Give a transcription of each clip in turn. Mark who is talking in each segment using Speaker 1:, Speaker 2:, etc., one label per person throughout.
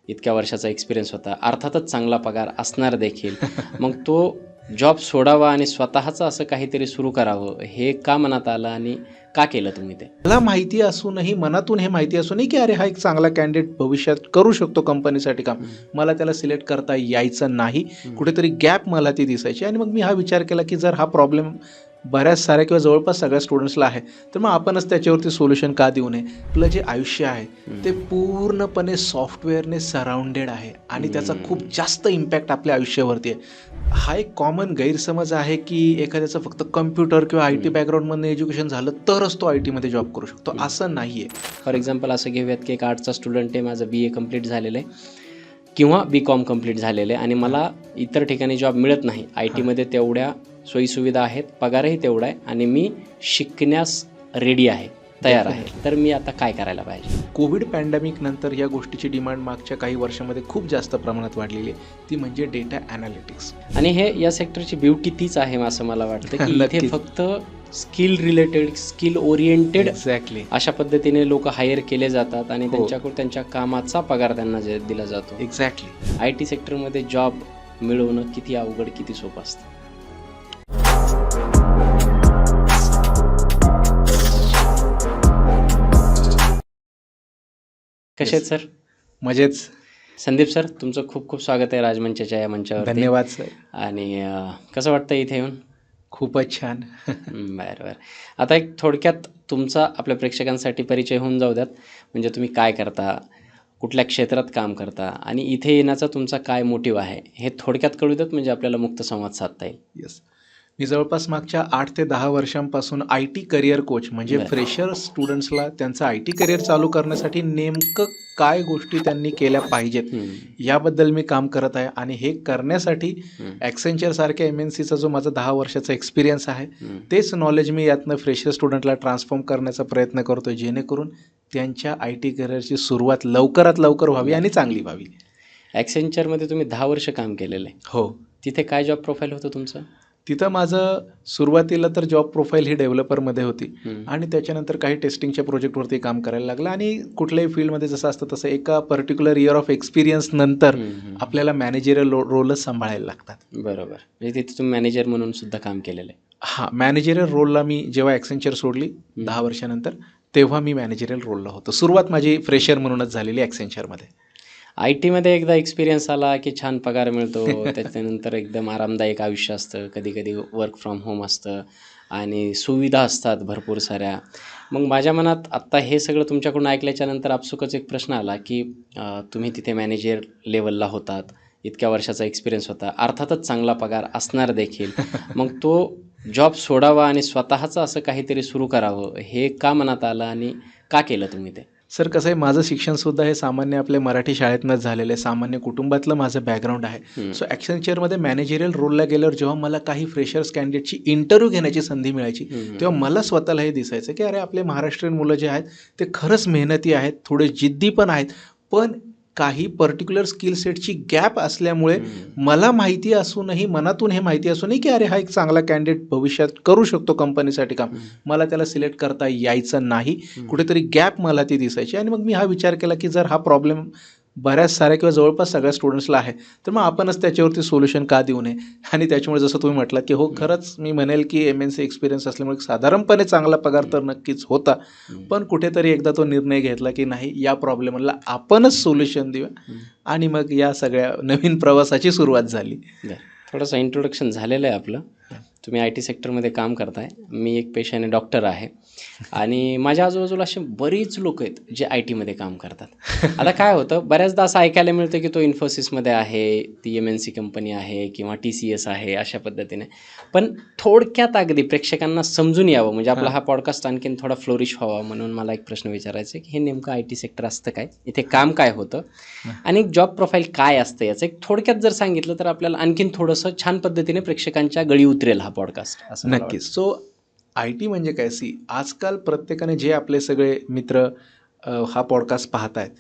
Speaker 1: इतक्या वर्षाचा एक्सपिरियन्स होता, अर्थातच चांगला पगार असणार देखील. मग तो जॉब सोडावा आणि स्वतःचं असं काहीतरी सुरू करावं हे का मनात आलं आणि का केलं तुम्ही ते?
Speaker 2: मला माहिती असूनही, मनातून हे माहिती असूनही की अरे हा एक चांगला कॅन्डिडेट भविष्यात करू शकतो कंपनीसाठी काम, मला त्याला सिलेक्ट करता यायचं नाही. कुठेतरी गॅप मला ती दिसायची आणि मग मी हा विचार केला की जर हा प्रॉब्लेम बऱ्याच साऱ्या किंवा जवळपास सगळ्या स्टुडंट्सला आहे तर मग आपणच त्याच्यावरती सोल्युशन का देऊ नये. आपलं जे आयुष्य आहे ते पूर्णपणे सॉफ्टवेअरने सराउंडेड आहे आणि त्याचा खूप जास्त इम्पॅक्ट आपल्या आयुष्यावरती आहे. हा एक कॉमन गैरसमज आहे की एखाद्याचं फक्त कम्प्युटर किंवा आय टी बॅकग्राऊंडमधून एज्युकेशन झालं तरच तो आय टीमध्ये जॉब करू शकतो, असं नाही आहे.
Speaker 1: फॉर एक्झाम्पल असं घेऊयात की एक आर्टचा स्टुडंट आहे, माझं BA कंप्लीट झालेलं आहे किंवा BCom कंप्लीट झालेलं आहे आणि मला इतर ठिकाणी जॉब मिळत नाही. IT मध्ये तेवढ्या सोयीसुविधा आहेत, पगारही तेवढा आहे आणि मी शिकण्यास रेडी आहे, तयार आहे. तर मी आता काय करायला पाहिजे?
Speaker 2: कोविड पॅन्डेमिक नंतर या गोष्टीची डिमांड मागच्या काही वर्षामध्ये खूप जास्त प्रमाणात वाढलेली आहे, ती म्हणजे डेटा ॲनालिटिक्स.
Speaker 1: आणि हे या सेक्टरची ब्युटी तीच आहे असं मला वाटतं की इथे
Speaker 2: नक्कीच.
Speaker 1: फक्त skill related, skill oriented
Speaker 2: exactly.
Speaker 1: अशा पद्धतीने लोक हायर केले जातात आणि त्यांच्याकडून त्यांच्या कामाचा पगार त्यांना दिला जातो.
Speaker 2: एक्झॅक्टली.
Speaker 1: IT सेक्टरमध्ये जॉब मिळवणं किती अवघड, किती सोपं असतं? कसे आहेत सर?
Speaker 2: मजेत.
Speaker 1: संदीप सर, तुमचं खूप खूप स्वागत आहे राजमंचाच्या या मंचावर.
Speaker 2: धन्यवाद सर.
Speaker 1: आणि कसं वाटतं इथे येऊन?
Speaker 2: खूपच छान.
Speaker 1: बरं बरं. आता एक थोडक्यात तुमचा आपल्या प्रेक्षकांसाठी परिचय होऊन जाऊ द्यात. म्हणजे तुम्ही काय करता, कुठल्या क्षेत्रात काम करता आणि इथे येण्याचा तुमचा काय मोटिव्ह आहे हे थोडक्यात कळू द्यात, म्हणजे आपल्याला मुक्त संवाद साधता येईल.
Speaker 2: येस. मी जवळपास मागच्या 8 ते 10 वर्षांपासून IT करिअर कोच म्हणजे
Speaker 1: बरं.
Speaker 2: फ्रेशर स्टुडंट्सला त्यांचं IT करिअर चालू करण्यासाठी नेमकं काय गोष्टी त्यांनी केल्या पाहिजेत याबद्दल मी काम करत आहे. आणि हे करण्यासाठी ॲक्सेंचर सारख्या MNCचा जो माझा 10 वर्षाचा एक्सपिरियन्स आहे तेच नॉलेज मी यातनं फ्रेशर स्टुडंटला ट्रान्सफॉर्म करण्याचा प्रयत्न करतो, जेणेकरून त्यांच्या IT करिअरची सुरुवात लवकरात लवकर व्हावी आणि चांगली व्हावी.
Speaker 1: ॲक्सेंचरमध्ये तुम्ही 10 वर्ष काम केलेलं आहे.
Speaker 2: हो.
Speaker 1: तिथे काय जॉब प्रोफाईल होतं तुमचं?
Speaker 2: तिथं माझं सुरुवातीला तर जॉब प्रोफाईल ही डेव्हलपरमध्ये होती आणि त्याच्यानंतर काही टेस्टिंगच्या प्रोजेक्टवरती काम करायला लागलं. आणि कुठल्याही फील्डमध्ये जसं असतं तसं एका पर्टिक्युलर इयर ऑफ एक्सपिरियन्स नंतर आपल्याला मॅनेजरियल रोलच सांभाळायला लागतात.
Speaker 1: बरोबर. म्हणजे तिथे तुम्ही मॅनेजर म्हणून सुद्धा काम केलेलं आहे.
Speaker 2: हां, मॅनेजरियल रोलला मी जेव्हा ॲक्सेंचर सोडली 10 वर्षानंतर, तेव्हा मी मॅनेजरियल रोलला होतो. सुरुवात माझी फ्रेशर म्हणूनच झालेली ॲक्सेंचरमध्ये.
Speaker 1: IT मध्ये एकदा एक्सपिरियन्स आला की छान पगार मिळतो, त्याच्यानंतर एकदम आरामदायक आयुष्य असतं, कधी कधी वर्क फ्रॉम होम असतं आणि सुविधा असतात भरपूर साऱ्या. मग माझ्या मनात आत्ता हे सगळं तुमच्याकडून ऐकल्याच्या नंतर आपसुकच एक प्रश्न आला की तुम्ही तिथे मॅनेजर लेवलला होतात, इतक्या वर्षाचा एक्सपिरियन्स होता, अर्थातच चांगला पगार असणार देखील. मग तो जॉब सोडावा आणि स्वतःचं असं काहीतरी सुरू करावं हे का मनात आलं आणि का केलं तुम्ही ते?
Speaker 2: सर, कसं आहे, माझं शिक्षणसुद्धा हे सामान्य आपल्या मराठी शाळेतनंच झालेलं आहे. सामान्य कुटुंबातलं माझं बॅकग्राऊंड आहे. सो ॲक्सेंचरमध्ये मॅनेजरियल रोलला गेल्यावर जेव्हा मला काही फ्रेशर्स कॅन्डिडेटची इंटरव्ह्यू घेण्याची संधी मिळायची तेव्हा मला स्वतःला हे दिसायचं की अरे आपले महाराष्ट्रीयन मुलं जे आहेत ते खरंच मेहनती आहेत, थोडे जिद्दी पण आहेत, पण काही पर्टिक्युलर स्किल सेटची गॅप असल्यामुळे मला माहिती असूनही, मनातून हे माहिती असूनही की अरे हा एक चांगला कॅन्डिडेट भविष्यात करू शकतो कंपनीसाठी काम, मला त्याला सिलेक्ट करता यायचं नाही. कुठेतरी गॅप मला ती दिसायची आणि मग मी हा विचार केला की जर हा प्रॉब्लेम बऱ्याच साऱ्या किंवा जवळपास सगळ्या स्टुडंट्सला आहे तर मग आपणच त्याच्यावरती सोल्युशन का देऊ नये. आणि त्याच्यामुळे जसं तुम्ही म्हटलं की हो, खरंच मी म्हणेल की MNC एक्सपिरियन्स असल्यामुळे साधारणपणे चांगला पगार तर नक्कीच होता, पण कुठेतरी एकदा तो निर्णय घेतला की नाही, या प्रॉब्लेमला आपणच सोल्युशन देऊया आणि मग या सगळ्या नवीन प्रवासाची सुरुवात झाली.
Speaker 1: थोडंसं इंट्रोडक्शन झालेलं आहे आपलं. तुम्ही IT सेक्टरमध्ये काम करताय, मी एक पेशाने डॉक्टर आहे आणि माझ्या आजूबाजूला असे बरीच लोक आहेत जे IT मध्ये काम करतात. आता काय होतं, बऱ्याचदा असं ऐकायला मिळतं की तो इन्फोसिसमध्ये आहे, ती MNC कंपनी आहे किंवा TCS आहे अशा पद्धतीने. पण थोडक्यात अगदी प्रेक्षकांना समजून यावं, म्हणजे आपला हा पॉडकास्ट आणखीन थोडा फ्लोरिश व्हावा, म्हणून मला एक प्रश्न विचारायचा आहे की हे नेमकं IT सेक्टर असतं काय, इथे काम काय होतं आणि जॉब प्रोफाईल काय असतं, याचं एक थोडक्यात जर सांगितलं तर आपल्याला आणखीन थोडंसं छान पद्धतीने प्रेक्षकांच्या गळी उतरेल हा पॉडकास्ट, असं मला
Speaker 2: नक्कीच. सो IT म्हणजे काय, आजकाल प्रत्येकाने, जे आपले सगळे मित्र हा पॉडकास्ट पाहत आहेत,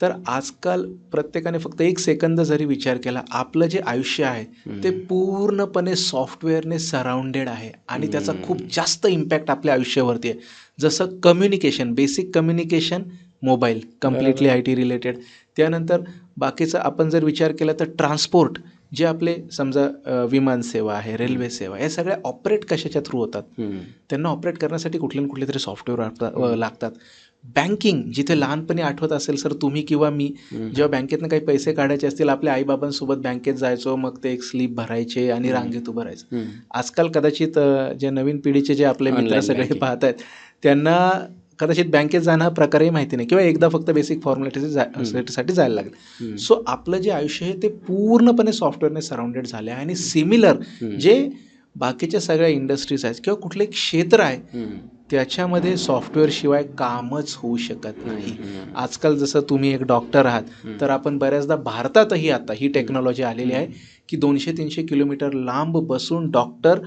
Speaker 2: तर आजकाल प्रत्येकाने फक्त एक सेकंद जरी विचार केला, आपलं जे आयुष्य आहे ते पूर्णपणे सॉफ्टवेअरने सराउंडेड आहे आणि त्याचा खूप जास्त इम्पॅक्ट आपल्या आयुष्यावरती आहे. जसं communication, basic communication, mobile completely IT related, त्यानंतर बाकीचा आपण जर विचार केला तर ट्रान्सपोर्ट, जे आपले समजा विमानसेवा आहे, रेल्वे सेवा, हे सगळ्या ऑपरेट कशाच्या थ्रू होतात, त्यांना ऑपरेट करण्यासाठी कुठले ना कुठले तरी सॉफ्टवेअर लागतात. बँकिंग, जिथे लहानपणी आठवत असेल सर तुम्ही किंवा मी, जेव्हा बँकेतनं काही पैसे काढायचे असतील आपल्या आईबाबांसोबत बँकेत जायचो, मग ते एक स्लिप भरायचे आणि रांगेत उभं राहायचं. आजकाल कदाचित जे नवीन पिढीचे जे आपले मित्र सगळे पाहत आहेत त्यांना कदाचित बँकेत जाणं हा प्रकारही माहिती नाही किंवा एकदा फक्त बेसिक फॉर्मॅलिटीसाठी जायला लागेल. सो आपलं जे आयुष्य आहे ते पूर्णपणे सॉफ्टवेअरने सराउंडेड झाले आहे. आणि सिमिलर जे बाकीच्या सगळ्या इंडस्ट्रीज आहेत किंवा कुठले क्षेत्र आहे त्याच्यामध्ये सॉफ्टवेअर शिवाय कामच होऊ शकत नाही. आजकाल जसं तुम्ही एक डॉक्टर आहात तर आपण बऱ्याचदा भारतातही आता ही टेक्नॉलॉजी आलेली आहे की 200-300 किलोमीटर लांब बसून डॉक्टर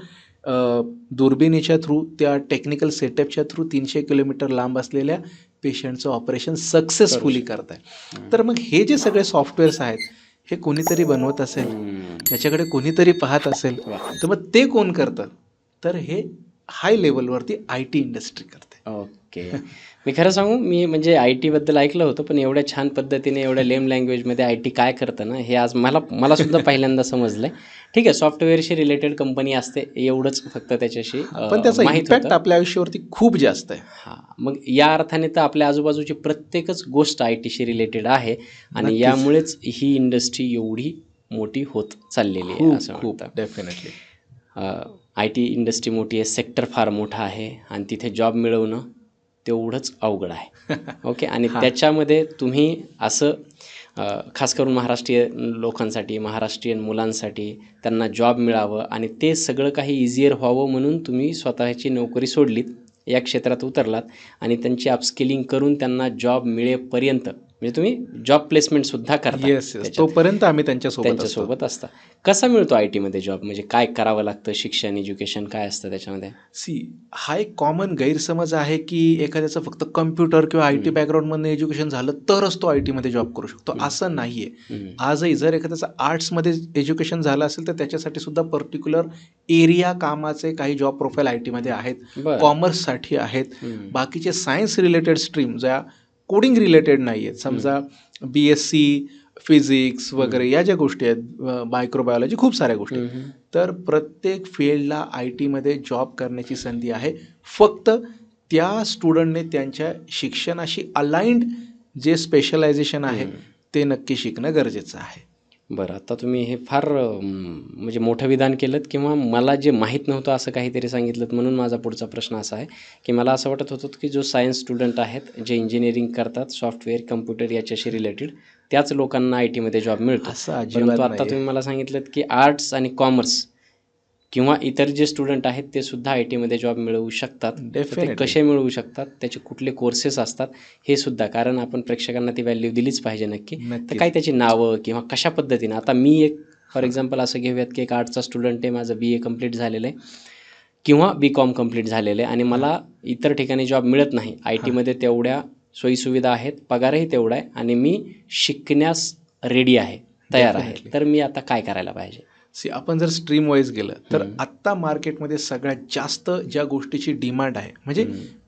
Speaker 2: दुर्बिणीच्या थ्रू, त्या टेक्निकल सेटअपच्या थ्रू 300 किलोमीटर लांब असलेल्या पेशंटचं ऑपरेशन सक्सेसफुली करत आहे. तर मग हे जे सगळे सॉफ्टवेअर्स आहेत हे कोणीतरी बनवत असेल, त्याच्याकडे कोणीतरी पाहत असेल, तर मग ते कोण करतं, तर हे हाय लेवलवरती IT इंडस्ट्री करते.
Speaker 1: ओके. मी खरं सांगू, मी म्हणजे IT बद्दल ऐकलं होतं, पण एवढ्या छान पद्धतीने एवढ्या लेम लँग्वेजमध्ये IT काय करतं ना, हे आज मला सुद्धा पहिल्यांदा समजलं आहे. ठीक आहे, सॉफ्टवेअरशी रिलेटेड कंपनी असते एवढंच फक्त त्याच्याशी
Speaker 2: पण त्याचा
Speaker 1: माहीत
Speaker 2: इम्पॅक्ट
Speaker 1: होतं.
Speaker 2: आपल्या आयुष्यावरती खूप जास्त आहे.
Speaker 1: हां, मग या अर्थाने तर आपल्या आजूबाजूची प्रत्येकच गोष्ट ITशी रिलेटेड आहे आणि
Speaker 2: नक्कीच.
Speaker 1: यामुळेच ही इंडस्ट्री एवढी मोठी होत चाललेली आहे असं
Speaker 2: खूप
Speaker 1: वाटतं.
Speaker 2: डेफिनेटली.
Speaker 1: IT इंडस्ट्री मोठी आहे, सेक्टर फार मोठा आहे आणि तिथे जॉब मिळवणं तेवढंच अवघड आहे. ओके. आणि त्याच्यामध्ये तुम्ही असं खास करून महाराष्ट्रीयन लोकांसाठी, महाराष्ट्रीयन मुलांसाठी त्यांना जॉब मिळावं आणि ते सगळं काही इझियर व्हावं म्हणून तुम्ही स्वतःची नोकरी सोडलीत, या क्षेत्रात उतरलात आणि त्यांची अपस्किलिंग करून त्यांना जॉब मिळेपर्यंत म्हणजे तुम्ही जॉब प्लेसमेंटसुद्धा करता.
Speaker 2: येस, तोपर्यंत आम्ही त्यांच्यासोबत
Speaker 1: असता. कसा मिळतो ITमध्ये जॉब, म्हणजे काय करावं लागतं, शिक्षण, एज्युकेशन काय असतं त्याच्यामध्ये?
Speaker 2: हा एक कॉमन गैरसमज आहे की एखाद्याचं फक्त कम्प्युटर किंवा IT बॅकग्राऊंडमधनं एज्युकेशन झालं तरच तो ITमध्ये जॉब करू शकतो, असं नाही आहे. आजही जर एखाद्याचं आर्ट्समध्ये एज्युकेशन झालं असेल तर त्याच्यासाठी सुद्धा पर्टिक्युलर एरिया कामाचे काही जॉब प्रोफाईल ITमध्ये आहेत, कॉमर्ससाठी आहेत. बाकीचे सायन्स रिलेटेड स्ट्रीम ज्या कोडिंग रिलेटेड नाही आहेत, समजा BSc फिजिक्स वगैरे या ज्या गोष्टी आहेत, मायक्रोबायोलॉजी, खूप साऱ्या गोष्टी, तर प्रत्येक फील्डला ITमध्ये जॉब करण्याची संधी आहे. फक्त त्या स्टुडंटने त्यांच्या शिक्षणाशी अलाइंड जे स्पेशलायझेशन आहे ते नक्की शिकणं गरजेचं आहे.
Speaker 1: बरं, आता तुम्ही हे फार म्हणजे मोठं विधान केलं किंवा मला जे माहीत नव्हतं असं काहीतरी सांगितलं, म्हणून माझा पुढचा प्रश्न असा आहे की मला असं वाटत होतं की जो सायन्स स्टुडंट आहेत, जे इंजिनिअरिंग करतात, सॉफ्टवेअर, कम्प्युटर याच्याशी रिलेटेड, त्याच लोकांना ITमध्ये जॉब मिळतो. परंतु आता तुम्ही मला सांगितलं की आर्ट्स आणि कॉमर्स किंवा इतर जे स्टुडंट आहेत ते सुद्धा ITमध्ये जॉब मिळवू शकतात. ते कसे मिळवू शकतात, त्याचे कुठले कोर्सेस असतात हे सुद्धा, कारण आपण प्रेक्षकांना ती व्हॅल्यू दिलीच पाहिजे नक्की. तर काय त्याची नावं किंवा कशा पद्धतीनं, आता मी एक फॉर एक्झाम्पल असं घेऊयात की एक आर्ट्सचा स्टुडंट आहे, माझं BA कंप्लीट झालेलं आहे किंवा BCom कंप्लीट झालेलं आहे आणि मला इतर ठिकाणी जॉब मिळत नाही, ITमध्ये तेवढ्या सोयीसुविधा आहेत, पगारही तेवढा आहे आणि मी शिकण्यास रेडी आहे, तयार आहे, तर मी आता काय करायला पाहिजे?
Speaker 2: आपण जर स्ट्रीम वाईज गेलं तर आत्ता मार्केटमध्ये सगळ्यात जास्त ज्या गोष्टीची डिमांड आहे, म्हणजे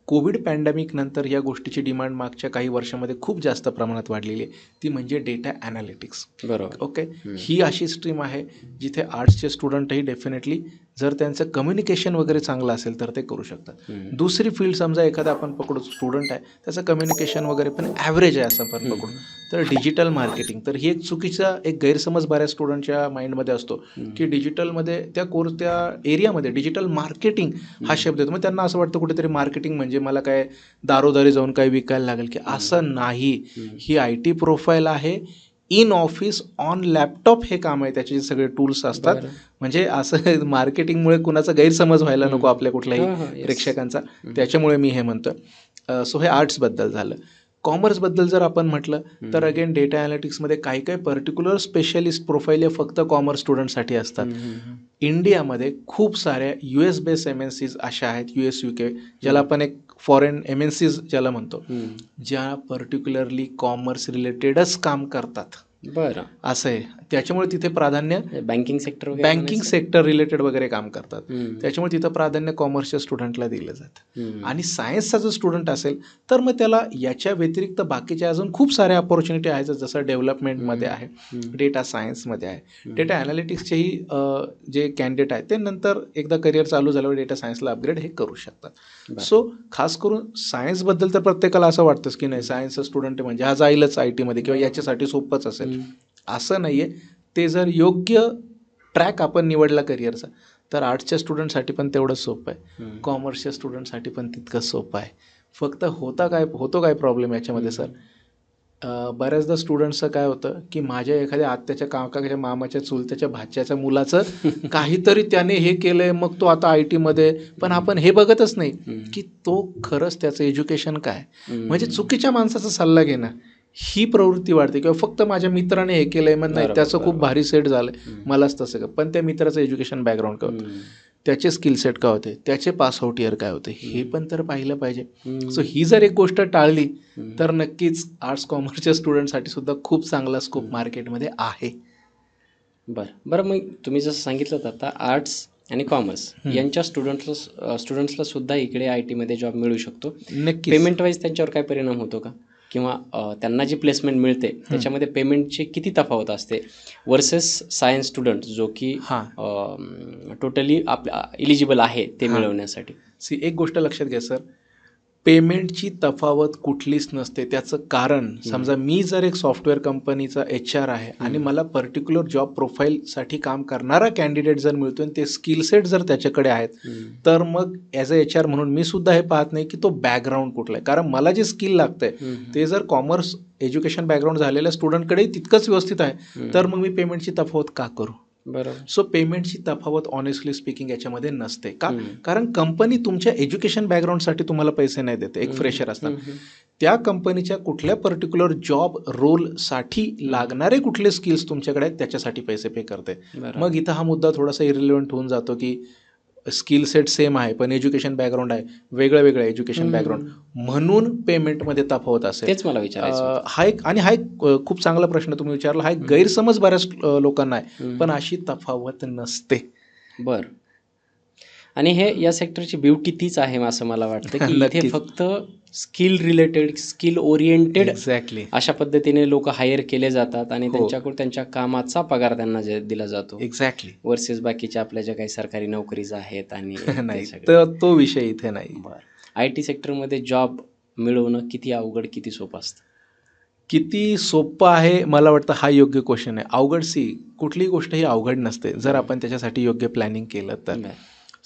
Speaker 2: कोविड पॅन्डेमिक नंतर या गोष्टीची डिमांड मागच्या काही वर्षामध्ये खूप जास्त प्रमाणात वाढलेली आहे, ती म्हणजे डेटा ॲनालिटिक्स.
Speaker 1: बरोबर.
Speaker 2: ओके. ही अशी स्ट्रीम आहे जिथे आर्ट्सचे स्टुडंटही डेफिनेटली जर त्यांचं कम्युनिकेशन वगैरे चांगलं असेल तर ते करू शकतात. दुसरी फील्ड समजा एखादा आपण पकडू स्टुडंट आहे, त्याचं कम्युनिकेशन वगैरे पण ॲव्हरेज आहे असं आपण पकडू, तर डिजिटल मार्केटिंग. तर ही एक चुकीचा एक गैरसमज बऱ्याच स्टुडंटच्या माइंडमध्ये असतो की डिजिटलमध्ये त्या एरियामध्ये डिजिटल मार्केटिंग हा शब्द येतो, मग त्यांना असं वाटतं कुठेतरी मार्केटिंग म्हणजे मला काय दारोदारी जाऊन काही विकायला लागेल, की असं नाही. ही IT प्रोफाईल आहे, इन ऑफिस ऑन लॅपटॉप हे काम आहे, त्याचे जे सगळे टूल्स असतात. म्हणजे असं मार्केटिंगमुळे कुणाचा गैरसमज व्हायला नको आपल्या कुठल्याही प्रेक्षकांचा, त्याच्यामुळे मी हे म्हणतो. सो हे आर्ट्सबद्दल झालं. कॉमर्सबद्दल जर आपण म्हटलं तर अगेन डेटा ॲनालिटिक्समध्ये काही काही पर्टिक्युलर स्पेशलिस्ट प्रोफाईल हे फक्त कॉमर्स स्टुडंटसाठी असतात. इंडियामध्ये खूप साऱ्या US बेस्ड MNCs अशा आहेत, US UK, ज्याला आपण एक फॉरेन MNCs ज्याला म्हणतो, ज्या पर्टिक्युलरली कॉमर्स रिलेटेडच काम करतात.
Speaker 1: बरं.
Speaker 2: असं आहे. त्याच्यामुळे तिथे प्राधान्य
Speaker 1: बँकिंग सेक्टर वगैरे
Speaker 2: बँकिंग
Speaker 1: म्हणायचं?
Speaker 2: सेक्टर रिलेटेड वगैरे काम करतात.
Speaker 1: हम्म.
Speaker 2: त्याच्यामुळे तिथं प्राधान्य कॉमर्सच्या स्टुडंटला दिलं जातं.
Speaker 1: हम्म.
Speaker 2: आणि सायन्सचा जर स्टुडंट असेल तर मग त्याला याच्या व्यतिरिक्त बाकीच्या अजून खूप साऱ्या अपॉर्च्युनिटी आहेत, जसं डेव्हलपमेंटमध्ये आहे, डेटा सायन्समध्ये आहे, डेटा ॲनालिटिक्सचेही जे कॅन्डिडेट आहेत ते नंतर एकदा करिअर चालू झाल्यावर डेटा सायन्सला अपग्रेड हे करू शकतात. सो खास करून सायन्सबद्दल तर प्रत्येकाला असं वाटतंच की नाही, सायन्सचा स्टुडंट म्हणजे हा जाईलच आय टीमध्ये किंवा याच्यासाठी सोपंच असेल. असं नाही आहे. ते जर योग्य ट्रॅक आपण निवडला करिअरचा तर आर्ट्सच्या स्टुडंटसाठी पण तेवढंच सोपं आहे, कॉमर्सच्या स्टुडंटसाठी पण तितकंच सोपं आहे. फक्त होतो काय प्रॉब्लेम याच्यामध्ये सर, बऱ्याचदा स्टुडंट्सचं काय होतं की माझ्या एखाद्या आत्याच्या काकाच्या मामाच्या चुलत्याच्या भाच्याच्या मुलाचं काहीतरी त्याने हे केलंय मग तो आता आय टीमध्ये, पण आपण हे बघतच नाही की तो खरंच त्याचं एज्युकेशन काय. म्हणजे चुकीच्या माणसाचा सल्ला घेणं ही प्रवृत्ती वाढते, किंवा फक्त माझ्या मित्राने हे केलंय मग नाही त्याचं खूप भारी सेट झालंय मलाच तसं का, पण त्या मित्राचं एज्युकेशन बॅकग्राऊंड काय होतं, त्याचे स्किल सेट काय होते, त्याचे पासआउट इयर काय होते, हे पण तर पाहिलं पाहिजे. सो ही जर एक गोष्ट टाळली तर नक्कीच आर्ट्स कॉमर्सच्या स्टुडंटसाठी सुद्धा खूप चांगला स्कोप मार्केटमध्ये आहे.
Speaker 1: बरं मग तुम्ही जसं सांगितलं आता आर्ट्स आणि कॉमर्स यांच्या स्टुडंट्सला सुद्धा इकडे आय टीमध्ये जॉब मिळू शकतो.
Speaker 2: नक्की.
Speaker 1: पेमेंट वाईज त्यांच्यावर काय परिणाम होतो का, किंवा त्यांना जी प्लेसमेंट मिळते त्याच्यामध्ये पेमेंटची किती तफावत असते वर्सेस सायन्स स्टुडंट जो की टोटली इलिजिबल आहे ते मिळवण्यासाठी?
Speaker 2: एक गोष्ट लक्षात घ्या सर, पेमेंटची तफावत कुठलीच नसते. त्याचं कारण, समजा मी जर एक सॉफ्टवेअर कंपनीचा HR आहे आणि मला पर्टिक्युलर जॉब प्रोफाईलसाठी काम करणारा कॅन्डिडेट जर मिळतो आणि ते स्किल सेट जर त्याच्याकडे आहेत तर मग ॲज अ HR म्हणून मी सुद्धा हे पाहत नाही की तो बॅकग्राऊंड कुठला आहे, कारण मला जे स्किल लागतंय ते जर कॉमर्स एज्युकेशन बॅकग्राऊंड झालेल्या स्टुडंटकडे तितकंच व्यवस्थित आहे तर मग मी पेमेंटची तफावत का करू.
Speaker 1: बरोबर.
Speaker 2: सो पेमेंटची तफावत ऑनेस्टली स्पीकिंग याच्यामध्ये नसते का, कारण कंपनी तुमच्या एज्युकेशन बॅकग्राऊंडसाठी तुम्हाला पैसे नाही देते. एक फ्रेशर असताना त्या कंपनीच्या कुठल्या पर्टिक्युलर जॉब रोलसाठी लागणारे कुठले स्किल्स तुमच्याकडे आहेत त्याच्यासाठी पैसे पे करते. मग इथं हा मुद्दा थोडासा इरिलेव्हंट होऊन जातो की स्किल सेट सेम आहे पण एज्युकेशन बॅकग्राऊंड आहे, वेगळं एज्युकेशन बॅकग्राऊंड म्हणून पेमेंटमध्ये तफावत असेल.
Speaker 1: तेच मला विचारायचं.
Speaker 2: हा एक खूप चांगला प्रश्न तुम्ही विचारला. हा एक गैरसमज बऱ्याच लोकांना आहे, पण अशी तफावत नसते.
Speaker 1: बरं. आणि हे या सेक्टरची ब्युटी तीच आहे असं मला वाटतं की इथे फक्त skill related, skill oriented
Speaker 2: exactly
Speaker 1: अशा पद्धतीने लोक हायर केले जातात आणि त्यांच्याकडून त्यांच्या कामाचा पगार त्यांना दिला जातो.
Speaker 2: एक्झॅक्टली.
Speaker 1: वर्सेस बाकीच्या आपल्या ज्या काही सरकारी नोकरीज आहेत आणि
Speaker 2: नाही, तर तो विषय इथे नाही.
Speaker 1: बरं. IT सेक्टरमध्ये जॉब मिळवणं किती अवघड, किती सोपं असतं?
Speaker 2: किती सोपं आहे मला वाटतं हा योग्य क्वेश्चन आहे. अवघड कुठलीही गोष्ट ही अवघड नसते जर आपण त्याच्यासाठी योग्य प्लॅनिंग केलं तर.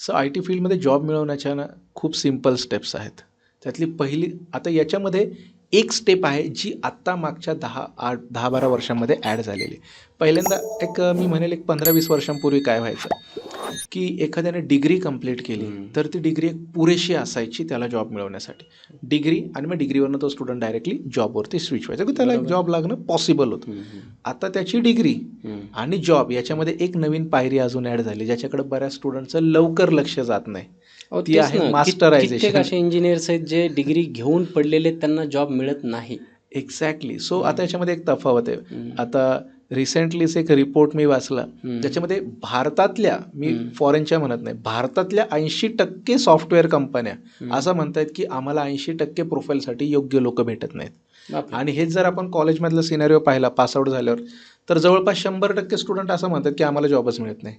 Speaker 2: सो IT फील्डमध्ये जॉब मिळवण्याच्या ना खूप सिम्पल स्टेप्स आहेत. त्यातली पहिली, आता याच्यामध्ये एक स्टेप आहे जी आत्ता मागच्या 10-12 वर्षांमध्ये ॲड झालेली. पहिल्यांदा मी म्हणेल 15-20 वर्षांपूर्वी काय व्हायचं की एखाद्याने डिग्री कंप्लीट केली तर ती डिग्री पुरेशी असायची त्याला जॉब मिळवण्यासाठी. डिग्री आणि मग डिग्रीवरनं तो स्टुडंट डायरेक्टली जॉबवरती स्विच व्हायचा की त्याला एक जॉब लागणं पॉसिबल होतं. आता त्याची डिग्री आणि जॉब याच्यामध्ये एक नवीन पायरी अजून ॲड झाली ज्याच्याकडे बऱ्याच स्टुडंटचं लवकर लक्ष जात नाही. ती आहे मास्टरायझेशन.
Speaker 1: असे इंजिनियर्स आहेत जे डिग्री घेऊन पडलेले त्यांना जॉब मिळत नाही.
Speaker 2: एक्झॅक्टली. सो आता याच्यामध्ये एक तफावत आहे. आता रिसेंटलीच एक रिपोर्ट मी वाचला ज्याच्यामध्ये भारतातल्या, मी फॉरेनच्या म्हणत नाही, भारतातल्या 80% सॉफ्टवेअर कंपन्या असं म्हणतात की आम्हाला 80% प्रोफाईलसाठी योग्य लोक भेटत नाहीत. आणि हेच जर आपण कॉलेजमधला सिनेरिओ पाहिला पासआउट झाल्यावर तर जवळपास 100% स्टुडंट असं म्हणतात की आम्हाला जॉबच मिळत नाही.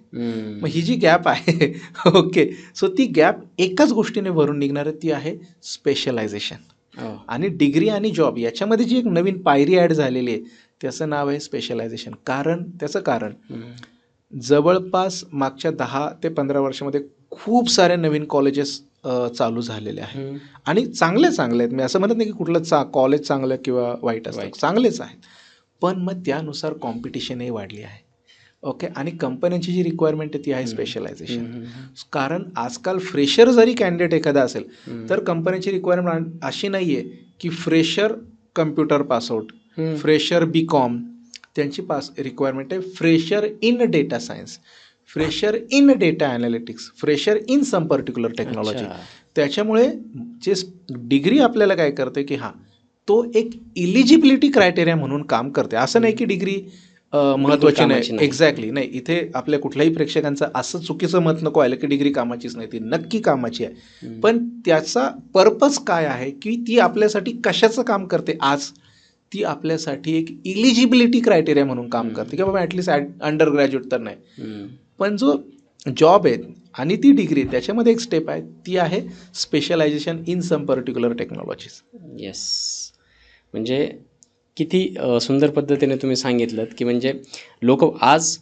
Speaker 2: मग ही जी गॅप आहे ओके, सो ती गॅप एकाच गोष्टीने भरून निघणार आहे, ती आहे स्पेशलायझेशन. आणि डिग्री आणि जॉब याच्यामध्ये जी एक नवीन पायरी ॲड झालेली आहे त्याचं नाव आहे स्पेशलायझेशन. त्याचं कारण जवळपास मागच्या 10 ते 15 वर्षामध्ये खूप सारे नवीन कॉलेजेस चालू झालेले आहेत आणि चांगले आहेत. मी असं म्हणत नाही की कुठलं कॉलेज चांगलं किंवा वाईट असतं, चांगलेच आहेत, पण मग त्यानुसार कॉम्पिटिशनही वाढली आहे. ओके. आणि कंपन्यांची जी रिक्वायरमेंट आहे ती आहे स्पेशलायझेशन. कारण आजकाल फ्रेशर जरी कॅन्डिडेट एखादा असेल तर कंपनीची रिक्वायरमेंट अशी नाही आहे की fresher computer pass out, fresher BCom, त्यांची रिक्वायरमेंट आहे fresher in data science, fresher in data analytics, fresher in some particular technology. त्याच्यामुळे जे डिग्री आपल्याला काय करते की तो एक इलिजिबिलिटी क्रायटेरिया म्हणून काम करते. असं नाही की डिग्री महत्त्वाची
Speaker 1: कामाची
Speaker 2: नाही.
Speaker 1: नाही.
Speaker 2: एक्झॅक्टली नाही. इथे आपल्या कुठल्याही प्रेक्षकांचं असं चुकीचं मत नको आलं की डिग्री कामाचीच नाही. ती नक्की कामाची आहे. पण त्याचा पर्पज काय आहे की ती आपल्यासाठी कशाचं काम करते आज, ती आपल्यासाठी एक इलिजिबिलिटी क्रायटेरिया म्हणून काम करते की बाबा ॲटलिस्ट अंडर ग्रॅज्युएट तर नाही, पण जो जॉब आहे आणि ती डिग्री त्याच्यामध्ये एक स्टेप आहे, ती आहे specialization in some particular technologies.
Speaker 1: Yes, म्हणजे किती सुंदर पद्धतीने तुम्ही सांगितलं की म्हणजे लोक आज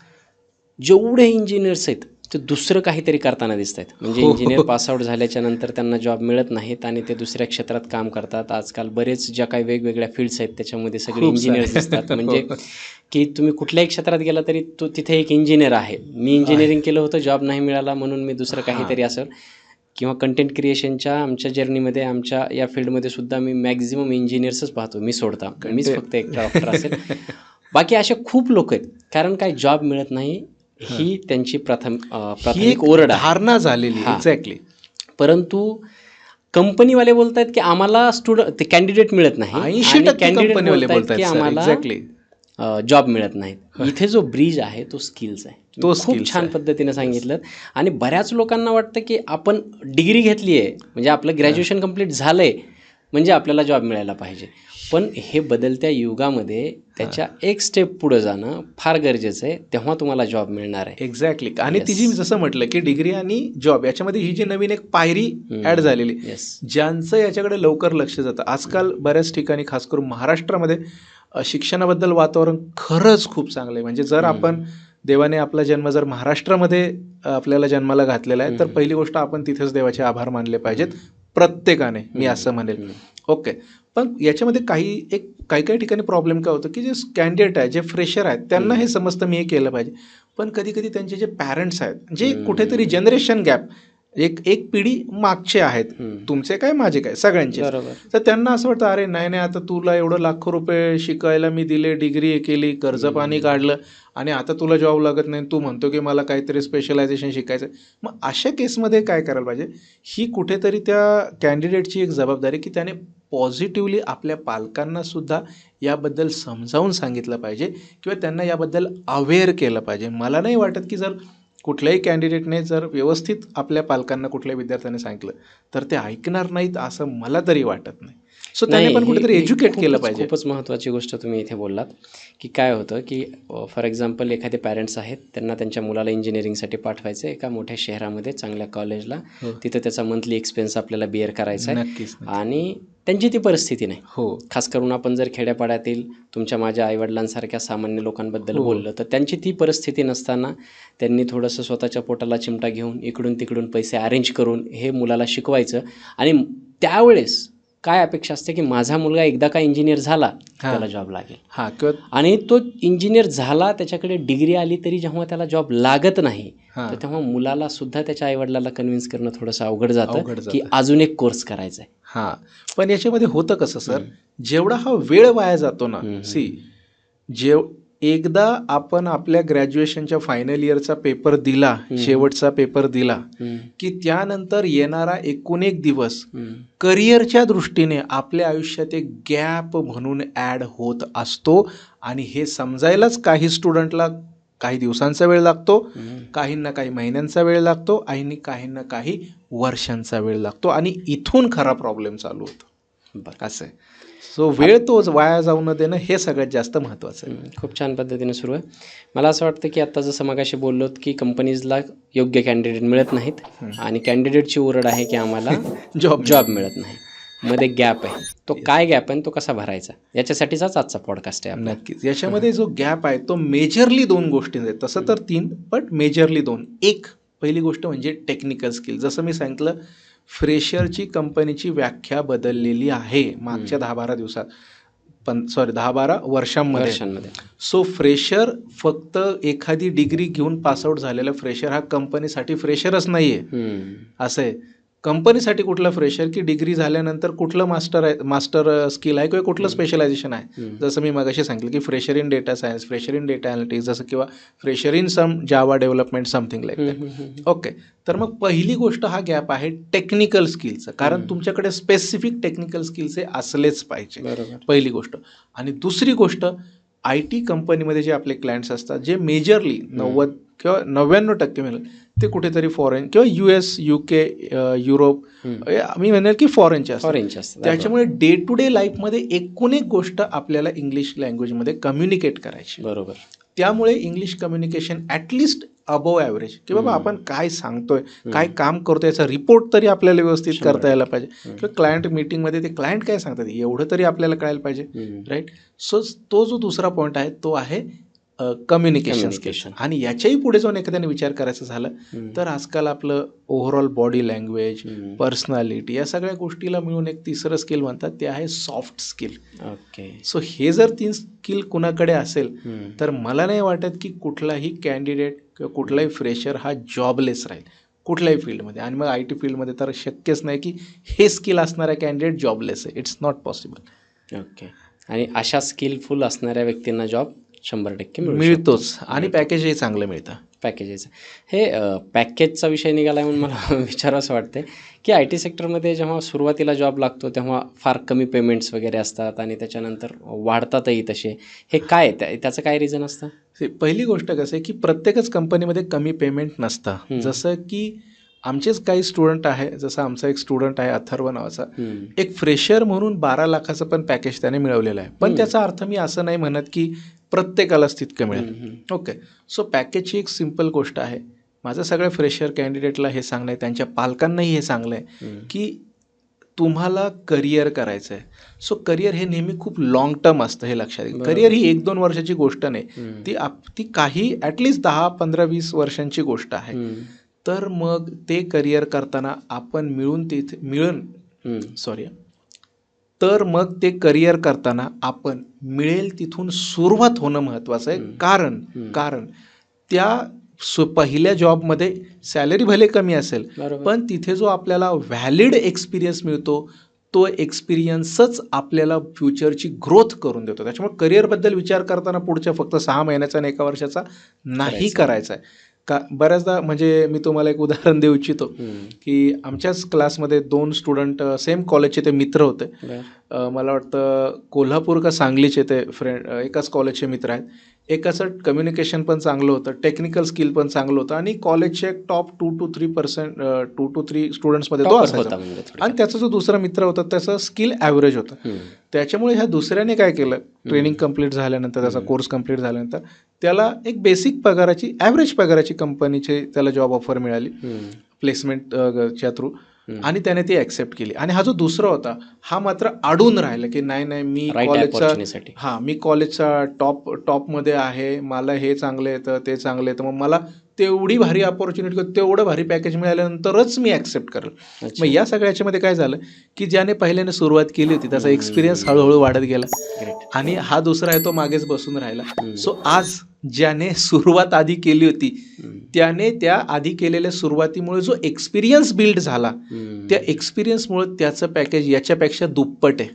Speaker 1: जेवढे इंजिनियर्स आहेत ते दुसरं काहीतरी करताना दिसत आहेत. म्हणजे इंजिनियर पासआउट झाल्याच्या नंतर त्यांना जॉब मिळत नाहीत आणि ते दुसऱ्या क्षेत्रात काम करतात. आजकाल बरेच ज्या काही वेगवेगळ्या फील्ड्स आहेत त्याच्यामध्ये सगळे
Speaker 2: खूप
Speaker 1: इंजिनियर्स
Speaker 2: सारे.
Speaker 1: दिसतात. म्हणजे की तुम्ही कुठल्याही क्षेत्रात गेला तरी तो तिथे एक इंजिनियर आहे. मी इंजिनिअरिंग केलं होतं, जॉब नाही मिळाला म्हणून मी दुसरं काहीतरी असेल, किंवा कंटेंट क्रिएशनच्या आमच्या जर्नीमध्ये आमच्या या फील्डमध्ये सुद्धा मी मॅक्झिमम इंजिनियर्सच पाहतो. मी सोडता मीच फक्त एक डॉक्टर असेल. बाकी असे खूप लोक आहेत. कारण काय, जॉब मिळत नाही ही त्यांची प्राथमिक ओरड आहे,
Speaker 2: धारणा झालेली. एक्झॅक्टली.
Speaker 1: परंतु कंपनीवाले बोलतात की आम्हाला ते कॅन्डिडेट मिळत नाही,
Speaker 2: 80% कंपनीवाले बोलतात
Speaker 1: की आम्हाला
Speaker 2: एक्झॅक्टली
Speaker 1: जॉब मिळत नाहीत. इथे जो ब्रिज आहे तो स्किल्स आहे.
Speaker 2: तो
Speaker 1: खूप
Speaker 2: skills
Speaker 1: छान
Speaker 2: आहे.
Speaker 1: पद्धतीने सांगितलं. आणि बऱ्याच लोकांना वाटतं की आपण डिग्री घेतली आहे म्हणजे आपलं ग्रॅज्युएशन कंप्लीट झालं आहे म्हणजे आपल्याला जॉब मिळायला पाहिजे. पण हे बदलत्या युगामध्ये त्याच्या एक स्टेप पुढे जाणं फार गरजेचं आहे, तेव्हा तुम्हाला जॉब मिळणार आहे.
Speaker 2: एक्झॅक्टली. आणि तिची जसं म्हटलं की डिग्री आणि जॉब याच्यामध्ये ही जी नवीन एक पायरी ॲड झालेली, ज्यांचं याच्याकडे लवकर लक्ष जातं. आजकाल बऱ्याच ठिकाणी खास करून महाराष्ट्रामध्ये शिक्षणाबद्दल वातावरण खरंच खूप चांगलं आहे. म्हणजे जर आपण देवाने आपला जन्म जर महाराष्ट्रामध्ये आपल्याला जन्माला घातलेला आहे तर पहिली गोष्ट आपण तिथेच देवाचे आभार मानले पाहिजेत प्रत्येकाने, मी असं म्हणेल. ओके. पण याच्यामध्ये काही ठिकाणी प्रॉब्लेम काय होतं की जे कॅन्डिडेट आहे, जे फ्रेशर आहेत, त्यांना हे समजतं मी हे केलं पाहिजे. पण कधी कधी त्यांचे जे पॅरेंट्स आहेत जे कुठेतरी जनरेशन गॅप, एक पिढी मागचे आहेत, तुमचे काय माझे काय सगळ्यांचे, तर त्यांना असं वाटतं अरे नाही आता तुला एवढं लाखो रुपये शिकायला मी दिले, डिग्री केली, कर्ज पाणी काढलं आणि आता तुला जॉब लागत नाही, तू म्हणतो की मला काहीतरी स्पेशलायझेशन शिकायचं. मग अशा केसमध्ये काय करायला पाहिजे, ही कुठेतरी त्या कॅन्डिडेटची एक जबाबदारी की त्याने पॉझिटिव्हली आपल्या पालकांना सुद्धा याबद्दल समजावून सांगितलं पाहिजे किंवा त्यांना याबद्दल अवेअर केलं पाहिजे. मला नाही वाटत की जर कुठल्याही कॅन्डिडेटने जर व्यवस्थित आपल्या पालकांना कुठल्याही विद्यार्थ्याने सांगितलं तर ते ऐकणार नाहीत असं मला तरी वाटत नाही. सो त्याने पण कुठेतरी एज्युकेट केलं पाहिजे.
Speaker 1: खूपच महत्त्वाची गोष्ट तुम्ही इथे बोललात की काय होतं की फॉर एक्झाम्पल एखादे पॅरेंट्स आहेत, त्यांना त्यांच्या मुलाला इंजिनिअरिंगसाठी पाठवायचं एका मोठ्या शहरामध्ये चांगल्या कॉलेजला, तिथं त्याचा मंथली एक्सपेन्स आपल्याला बिअर करायचा आहे.
Speaker 2: नक्कीच.
Speaker 1: आणि त्यांची ती परिस्थिती नाही.
Speaker 2: हो.
Speaker 1: खास करून आपण जर खेड्यापाड्यातील तुमच्या माझ्या आईवडिलांसारख्या सामान्य लोकांबद्दल बोललं तर त्यांची ती परिस्थिती नसताना त्यांनी थोडंसं स्वतःच्या पोटाला चिमटा घेऊन इकडून तिकडून पैसे अरेंज करून हे मुलाला शिकवायचं. आणि त्यावेळेस काय अपेक्षा असते की माझा मुलगा एकदा का इंजिनियर झाला त्याला जॉब लागेल. आणि तो इंजिनियर झाला, त्याच्याकडे डिग्री आली, तरी जेव्हा त्याला जॉब लागत नाही तर तेव्हा मुलाला सुद्धा त्याच्या आईवडिलाला कन्व्हिन्स करणं थोडंसं अवघड जातं की अजून एक कोर्स करायचा आहे.
Speaker 2: हां, पण याच्यामध्ये होतं कसं सर, जेवढा हा वेळ वाया जातो ना, एकदा आपण आपल्या ग्रॅज्युएशनच्या फायनल इयरचा पेपर दिला, शेवटचा पेपर दिला की त्यानंतर येणारा 1 दिवस करिअरच्या दृष्टीने आपल्या आयुष्यात एक गॅप म्हणून ॲड होत असतो. आणि हे समजायलाच काही स्टुडंटला काही दिवसांचा वेळ लागतो, काहींना काही महिन्यांचा वेळ लागतो आणि काहींना काही वर्षांचा वेळ लागतो. आणि इथून खरा प्रॉब्लेम चालू होतो. असं आहे. सो वेळ तो वाया जाऊ न देणं हे सगळ्यात जास्त महत्त्वाचं आहे.
Speaker 1: खूप छान पद्धतीने सुरू आहे. मला असं वाटतं की आत्ता जसं मगाशी बोललो की कंपनीजला योग्य कॅन्डिडेट मिळत नाहीत आणि कॅन्डिडेटची ओरड आहे की आम्हाला जॉब मिळत नाही. मध्ये गॅप आहे, तो काय गॅप आहे तो कसा भरायचा, याच्यासाठीचाच आजचा पॉडकास्ट आहे.
Speaker 2: नक्कीच. याच्यामध्ये जो गॅप आहे तो मेजरली 2 गोष्टी आहेत. तसं तर 3 पण मेजरली 2. पहिली गोष्ट म्हणजे टेक्निकल स्किल. जसं मी सांगितलं, फ्रेशरची कंपनीची व्याख्या बदललेली आहे मागच्या 10-12 दिवसात, 10-12 वर्षांमध्ये. सो फ्रेशर फक्त एखादी डिग्री घेऊन पासआउट झालेला फ्रेशर हा कंपनीसाठी फ्रेशरच नाही आहे. असं आहे, कंपनीसाठी कुठला फ्रेशर की डिग्री झाल्यानंतर कुठलं मास्टर स्किल आहे किंवा कुठलं स्पेशलायझेशन आहे. जसं मी मगाशी सांगितलं की fresher in data science, fresher in data analytics, जसं किंवा fresher in some Java development something like that. Okay, तर मग पहिली गोष्ट हा गॅप आहे टेक्निकल स्किलचं, कारण तुमच्याकडे स्पेसिफिक टेक्निकल स्किल्स हे असलेच पाहिजे,
Speaker 1: बरोबर.
Speaker 2: पहिली गोष्ट. आणि दुसरी गोष्ट, आय टी कंपनीमध्ये जे आपले क्लायंट्स असतात, जे मेजरली 90 किंवा 99% मिळेल ते कुठेतरी फॉरेन किंवा US, UK, युरोप, मी म्हणेल की फॉरेनचे असतात. त्याच्यामुळे डे टू डे लाईफमध्ये एकूण एक गोष्ट आपल्याला इंग्लिश लँग्वेजमध्ये कम्युनिकेट करायची.
Speaker 1: बरोबर.
Speaker 2: त्यामुळे English communication at least above average, की बाबा आपण काय सांगतोय, काय काम करतोय याचा रिपोर्ट तरी आपल्याला व्यवस्थित करता यायला पाहिजे, किंवा क्लायंट मीटिंगमध्ये ते क्लायंट काय सांगतात एवढं तरी आपल्याला कळायला पाहिजे, राईट. सो तो जो दुसरा पॉईंट आहे तो आहे कम्युनिकेशन स्किल्स. आणि याच्याही पुढे जाऊन एखाद्याने विचार करायचा झालं तर आजकाल आपलं ओव्हरऑल बॉडी लँग्वेज, पर्सनॅलिटी, या सगळ्या गोष्टीला मिळून एक तिसरं स्किल म्हणतात, ते आहे सॉफ्ट स्किल.
Speaker 1: ओके.
Speaker 2: सो हे जर 3 स्किल कुणाकडे असेल तर मला नाही वाटत की कुठलाही कॅन्डिडेट किंवा कुठलाही फ्रेशर हा जॉबलेस राहील कुठल्याही फील्डमध्ये. आणि मग IT फील्डमध्ये तर शक्यच नाही की हे स्किल असणारा कॅन्डिडेट जॉबलेस आहे. It's not possible.
Speaker 1: ओके. आणि अशा स्किलफुल असणाऱ्या व्यक्तींना जॉब 100%
Speaker 2: मिळतोच, आणि पॅकेजही चांगलं मिळतं.
Speaker 1: पॅकेजेस. हे पॅकेजचा विषय निघाला म्हणून मला विचारावं असं वाटते की IT सेक्टरमध्ये जेव्हा सुरुवातीला जॉब लागतो तेव्हा फार कमी पेमेंट्स वगैरे असतात आणि त्याच्यानंतर वाढतातही तसे. हे काय त्याचं काय रिझन असतं?
Speaker 2: पहिली गोष्ट कसं आहे की प्रत्येकच कंपनीमध्ये कमी पेमेंट नसतं. जसं की आमचेच काही स्टुडंट आहे, जसं आमचा एक स्टुडंट आहे अथर्व नावाचा, एक फ्रेशर म्हणून 12 लाखाचं पण पॅकेज त्याने मिळवलेलं आहे. पण त्याचा अर्थ मी असं नाही म्हणत की प्रत्येकालाच तितकं मिळेल. ओके, सो पॅकेजची एक सिम्पल गोष्ट आहे. माझं सगळ्या फ्रेशर कॅन्डिडेटला हे सांगणं आहे, त्यांच्या पालकांनाही हे सांगणं आहे की तुम्हाला करिअर करायचं आहे. सो करिअर हे नेहमी खूप लॉंग टर्म असतं, हे लक्षात घ्या. करिअर ही 1-2 वर्षाची गोष्ट नाही, ती काही ॲटलिस्ट 10, 15, 20 वर्षांची गोष्ट आहे. तर मग ते करिअर करताना आपण तर मग ते करिअर करताना आपण मिळेल तिथून सुरुवात होणं महत्त्वाचं आहे. कारण त्या पहिल्या जॉबमध्ये सॅलरी भले कमी असेल, पण तिथे जो आपल्याला व्हॅलिड एक्सपिरियन्स मिळतो तो एक्सपिरियन्सच आपल्याला फ्युचरची ग्रोथ करून देतो. त्याच्यामुळे करिअरबद्दल विचार करताना पुढच्या फक्त 6 महिन्याचा आणि 1 वर्षाचा नाही करायचा आहे. बऱ्याचदा म्हणजे मी तुम्हाला एक उदाहरण देऊ इच्छितो की आमच्याच क्लासमध्ये 2 स्टुडंट सेम कॉलेजचे ते मित्र होते. मला वाटतं कोल्हापूर का सांगलीचे ते फ्रेंड, एकाच कॉलेजचे मित्र आहेत. एकाचं कम्युनिकेशन पण चांगलं होतं, टेक्निकल स्किल पण चांगलं होतं, आणि कॉलेजचे टॉप 2 to 3 स्टुडंट्समध्ये तो असायचा. आणि त्याचा जो दुसरा मित्र होता त्याचं स्किल ॲव्हरेज होतं. त्याच्यामुळे ह्या दुसऱ्याने काय केलं, ट्रेनिंग कंप्लीट झाल्यानंतर, त्याचा कोर्स कंप्लीट झाल्यानंतर त्याला एक बेसिक पगाराची, ॲव्हरेज पगाराची कंपनीचे त्याला जॉब ऑफर मिळाली प्लेसमेंटच्या थ्रू, आणि त्याने ती ॲक्सेप्ट केली. आणि हा जो दुसरा होता हा मात्र अडून राहिला की नाही मी कॉलेजचा टॉपमध्ये आहे, मला हे चांगलं येतं ते चांगलं येतं, मग मला तेवढी भारी अपॉर्च्युनिटी, तेवढं भारी पॅकेज मिळाल्यानंतरच मी ॲक्सेप्ट करेल. मग या सगळ्याच्यामध्ये काय झालं की ज्याने पहिल्याने सुरुवात केली होती त्याचा एक्सपिरियन्स हळूहळू वाढत गेला, आणि हा दुसरा आहे तो मागेच बसून राहिला. सो आज ज्याने सुरुवात आधी केली होती त्याने त्या आधी केलेल्या सुरुवातीमुळे जो एक्सपिरियन्स बिल्ड झाला, त्या एक्सपिरियन्समुळे त्याचं पॅकेज याच्यापेक्षा दुप्पट आहे.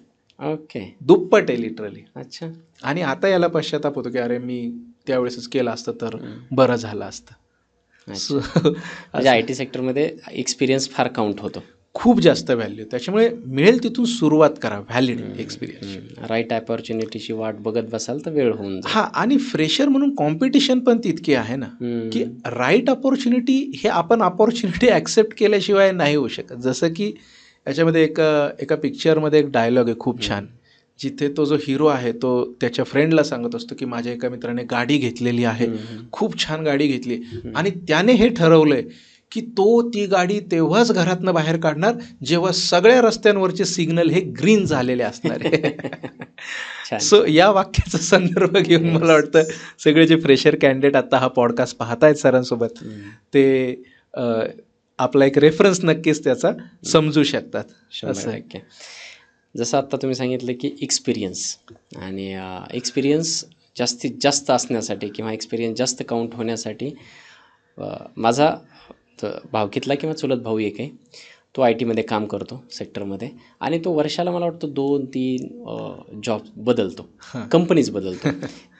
Speaker 1: ओके,
Speaker 2: दुप्पट आहे लिटरली.
Speaker 1: अच्छा.
Speaker 2: आणि आता याला पश्चाताप होतो की अरे मी त्यावेळेसच केलं असतं तर बरं झालं असतं.
Speaker 1: म्हणजे IT सेक्टरमध्ये एक्सपिरियन्स फार काउंट होतो,
Speaker 2: खूप जास्त व्हॅल्यू. त्याच्यामुळे मिळेल तिथून सुरुवात करा व्हॅलिड एक्सपिरियन्स.
Speaker 1: राईट अपॉर्च्युनिटीची वाट बघत बसाल तर वेळ होऊन जाईल.
Speaker 2: हा, आणि फ्रेशर म्हणून कॉम्पिटिशन पण तितकी आहे ना की राईट अपॉर्च्युनिटी हे आपण अपॉर्च्युनिटी ॲक्सेप्ट केल्याशिवाय नाही होऊ शकत. जसं की याच्यामध्ये एका पिक्चरमध्ये एक डायलॉग आहे खूप छान, जिथे तो जो हिरो आहे तो त्याच्या फ्रेंडला सांगत असतो की माझ्या एका मित्राने गाडी घेतलेली आहे, खूप छान गाडी घेतली, आणि त्याने हे ठरवलंय की तो ती गाडी तेव्हाच घरातनं बाहेर काढणार जेव्हा सगळ्या रस्त्यांवरचे सिग्नल हे ग्रीन झालेले असणार आहे. सो या वाक्याचा संदर्भ घेऊन मला वाटतं सगळे जे फ्रेशर कॅन्डिडेट आता हा पॉडकास्ट पाहतायत सरांसोबत, ते आपला एक रेफरन्स नक्कीच त्याचा समजू शकतात.
Speaker 1: 100%. जसं आत्ता तुम्ही सांगितलं की एक्सपिरियन्स, आणि एक्सपिरियन्स जास्तीत जास्त असण्यासाठी किंवा एक्सपिरियन्स जास्त काउंट होण्यासाठी माझा भावकीतला किंवा चुलत भाऊ एक आहे, तो आय टीमध्ये काम करतो सेक्टरमध्ये आणि तो वर्षाला मला वाटतं 2-3 जॉब बदलतो, कंपनीज बदलतो.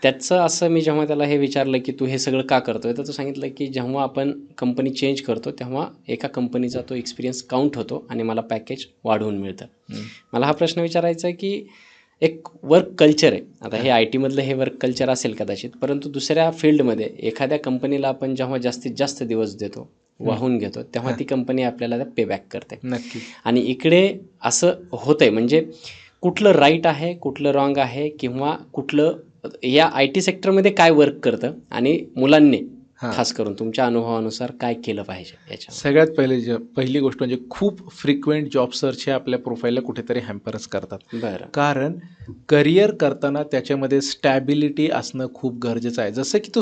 Speaker 1: त्याचं असं मी जेव्हा त्याला हे विचारलं की तू हे सगळं का करतो आहे, तर तो सांगितलं की जेव्हा आपण कंपनी चेंज करतो तेव्हा एका कंपनीचा तो एक्सपिरियन्स काउंट होतो आणि मला पॅकेज वाढवून मिळतं. मला हा प्रश्न विचारायचा आहे की एक वर्क कल्चर आहे, आता हे आय टीमधलं हे वर्क कल्चर असेल कदाचित, परंतु दुसऱ्या फील्डमध्ये एखाद्या कंपनीला आपण जेव्हा जास्तीत जास्त दिवस देतो, वाहून घेतो, तेव्हा ती कंपनी आपल्याला पे बॅक करते.
Speaker 2: नक्की.
Speaker 1: आणि इकडे असं होतंय, म्हणजे कुठलं राईट आहे, कुठलं रॉंग आहे, किंवा कुठलं या आय टी सेक्टरमध्ये काय वर्क करतं आणि मुलांनी खास करून तुमच्या अनुभवानुसार काय केलं पाहिजे याच्या.
Speaker 2: सगळ्यात पहिली गोष्ट म्हणजे खूप फ्रिक्वेंट जॉब सर्च हे आपल्या प्रोफाईलला कुठेतरी हॅम्परच करतात.
Speaker 1: बरं.
Speaker 2: कारण करिअर करताना त्याच्यामध्ये स्टॅबिलिटी असणं खूप गरजेचं आहे. जसं की तो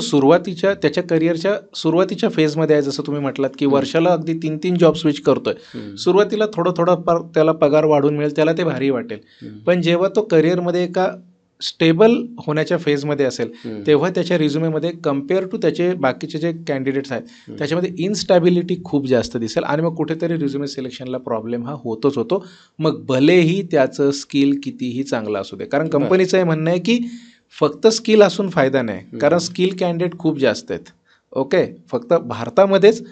Speaker 2: त्याच्या करिअरच्या सुरुवातीच्या फेजमध्ये आहे, जसं तुम्ही म्हटलात की वर्षाला अगदी 3-3 जॉब स्विच करतोय. सुरुवातीला थोडं त्याला पगार वाढून मिळेल, त्याला ते भारी वाटेल. पण जेव्हा तो करिअरमध्ये एका स्टेबल होण्याच्या फेजमध्ये असेल तेव्हा त्याच्या रिझ्युमेमध्ये कम्पेअर टू त्याचे बाकीचे जे कॅन्डिडेट्स आहेत त्याच्यामध्ये इनस्टॅबिलिटी खूप जास्त दिसेल आणि मग कुठेतरी रिझ्युमे सिलेक्शनला प्रॉब्लेम हा होतोच होतो. मग भलेही त्याचं स्किल कितीही चांगलं असू दे, कारण कंपनीचं हे म्हणणं आहे की फक्त स्किल असून फायदा नाही, कारण स्किल कॅन्डिडेट खूप जास्त आहेत. ओके, फक्त भारतामध्येच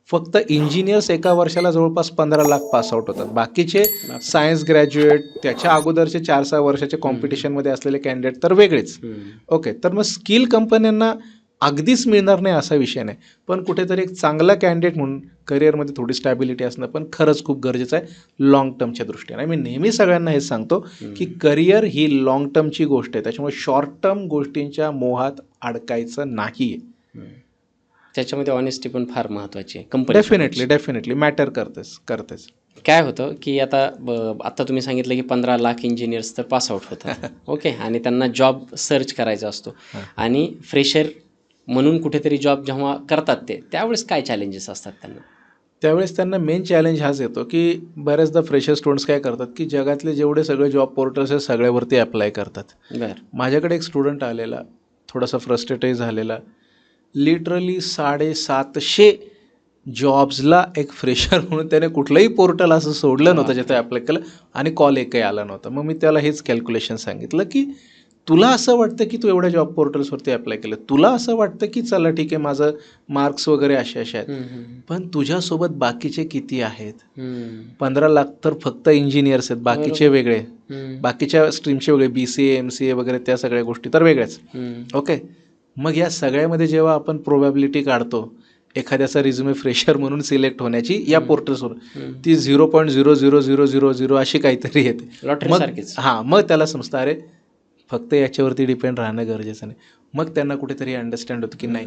Speaker 2: फक्त इंजिनियर्स एका वर्षाला जवळपास 15 लाख पासआउट होतात. बाकीचे सायन्स ग्रॅज्युएट, त्याच्या अगोदरचे 4-6 वर्षाचे कॉम्पिटिशनमध्ये असलेले कॅन्डिडेट तर वेगळेच. ओके, तर मग स्किल कंपन्यांना अगदीच मिळणार नाही असा विषय नाही, पण कुठेतरी एक चांगला कॅन्डिडेट म्हणून करिअरमध्ये थोडी स्टॅबिलिटी असणं पण खरंच खूप गरजेचं आहे लाँग टर्मच्या दृष्टीने. मी नेहमी सगळ्यांना हेच सांगतो की करिअर ही लाँग टर्मची गोष्ट आहे, त्याच्यामुळे शॉर्ट टर्म गोष्टींच्या मोहात अडकायचं नाही आहे.
Speaker 1: त्याच्यामध्ये ऑनेस्टी पण फार महत्त्वाची आहे. कंपनी
Speaker 2: डेफिनेटली मॅटर करतेच.
Speaker 1: काय होतं की आता तुम्ही सांगितलं की 15 लाख इंजिनियर्स तर पासआउट होतात. ओके, आणि त्यांना जॉब सर्च करायचा असतो आणि फ्रेशर म्हणून कुठेतरी जॉब जेव्हा करतात त्यावेळेस काय चॅलेंजेस असतात त्यांना?
Speaker 2: त्यावेळेस त्यांना मेन चॅलेंज हाच येतो की बऱ्याचदा फ्रेशर स्टुडंट्स काय करतात की जगातले जेवढे सगळे जॉब पोर्टल्स आहेत सगळ्यावरती अप्लाय करतात. माझ्याकडे एक स्टुडंट आलेला, थोडासा फ्रस्ट्रेटही झालेला. लिटरली 750 जॉब्सला एक फ्रेशर म्हणून त्याने कुठलंही पोर्टल असं सोडलं नव्हतं जिथे अप्लाय केलं आणि कॉल एकही आला नव्हता. मग मी त्याला हेच कॅल्क्युलेशन सांगितलं की तुला असं वाटतं की तू एवढ्या जॉब पोर्टल्सवरती अप्लाय केलं, तुला असं वाटतं की चला ठीक आहे माझं मार्क्स वगैरे असे आहेत, पण तुझ्यासोबत बाकीचे किती आहेत? 15 लाख तर फक्त इंजिनियर्स आहेत, बाकीचे वेगळे, बाकीच्या स्ट्रीमचे वेगळे, BCA MCA वगैरे त्या सगळ्या गोष्टी तर वेगळ्याच. ओके, मग या सगळ्यामध्ये जेव्हा आपण प्रोबॅबिलिटी काढतो एखाद्याचा रिझ्युमे फ्रेशर म्हणून सिलेक्ट होण्याची या पोर्टल्सवर, ती 0.00000 अशी काहीतरी येते. मग त्याला समजतं अरे फक्त याच्यावरती डिपेंड राहणं गरजेचं नाही. मग त्यांना कुठेतरी अंडरस्टँड होतं की नाही,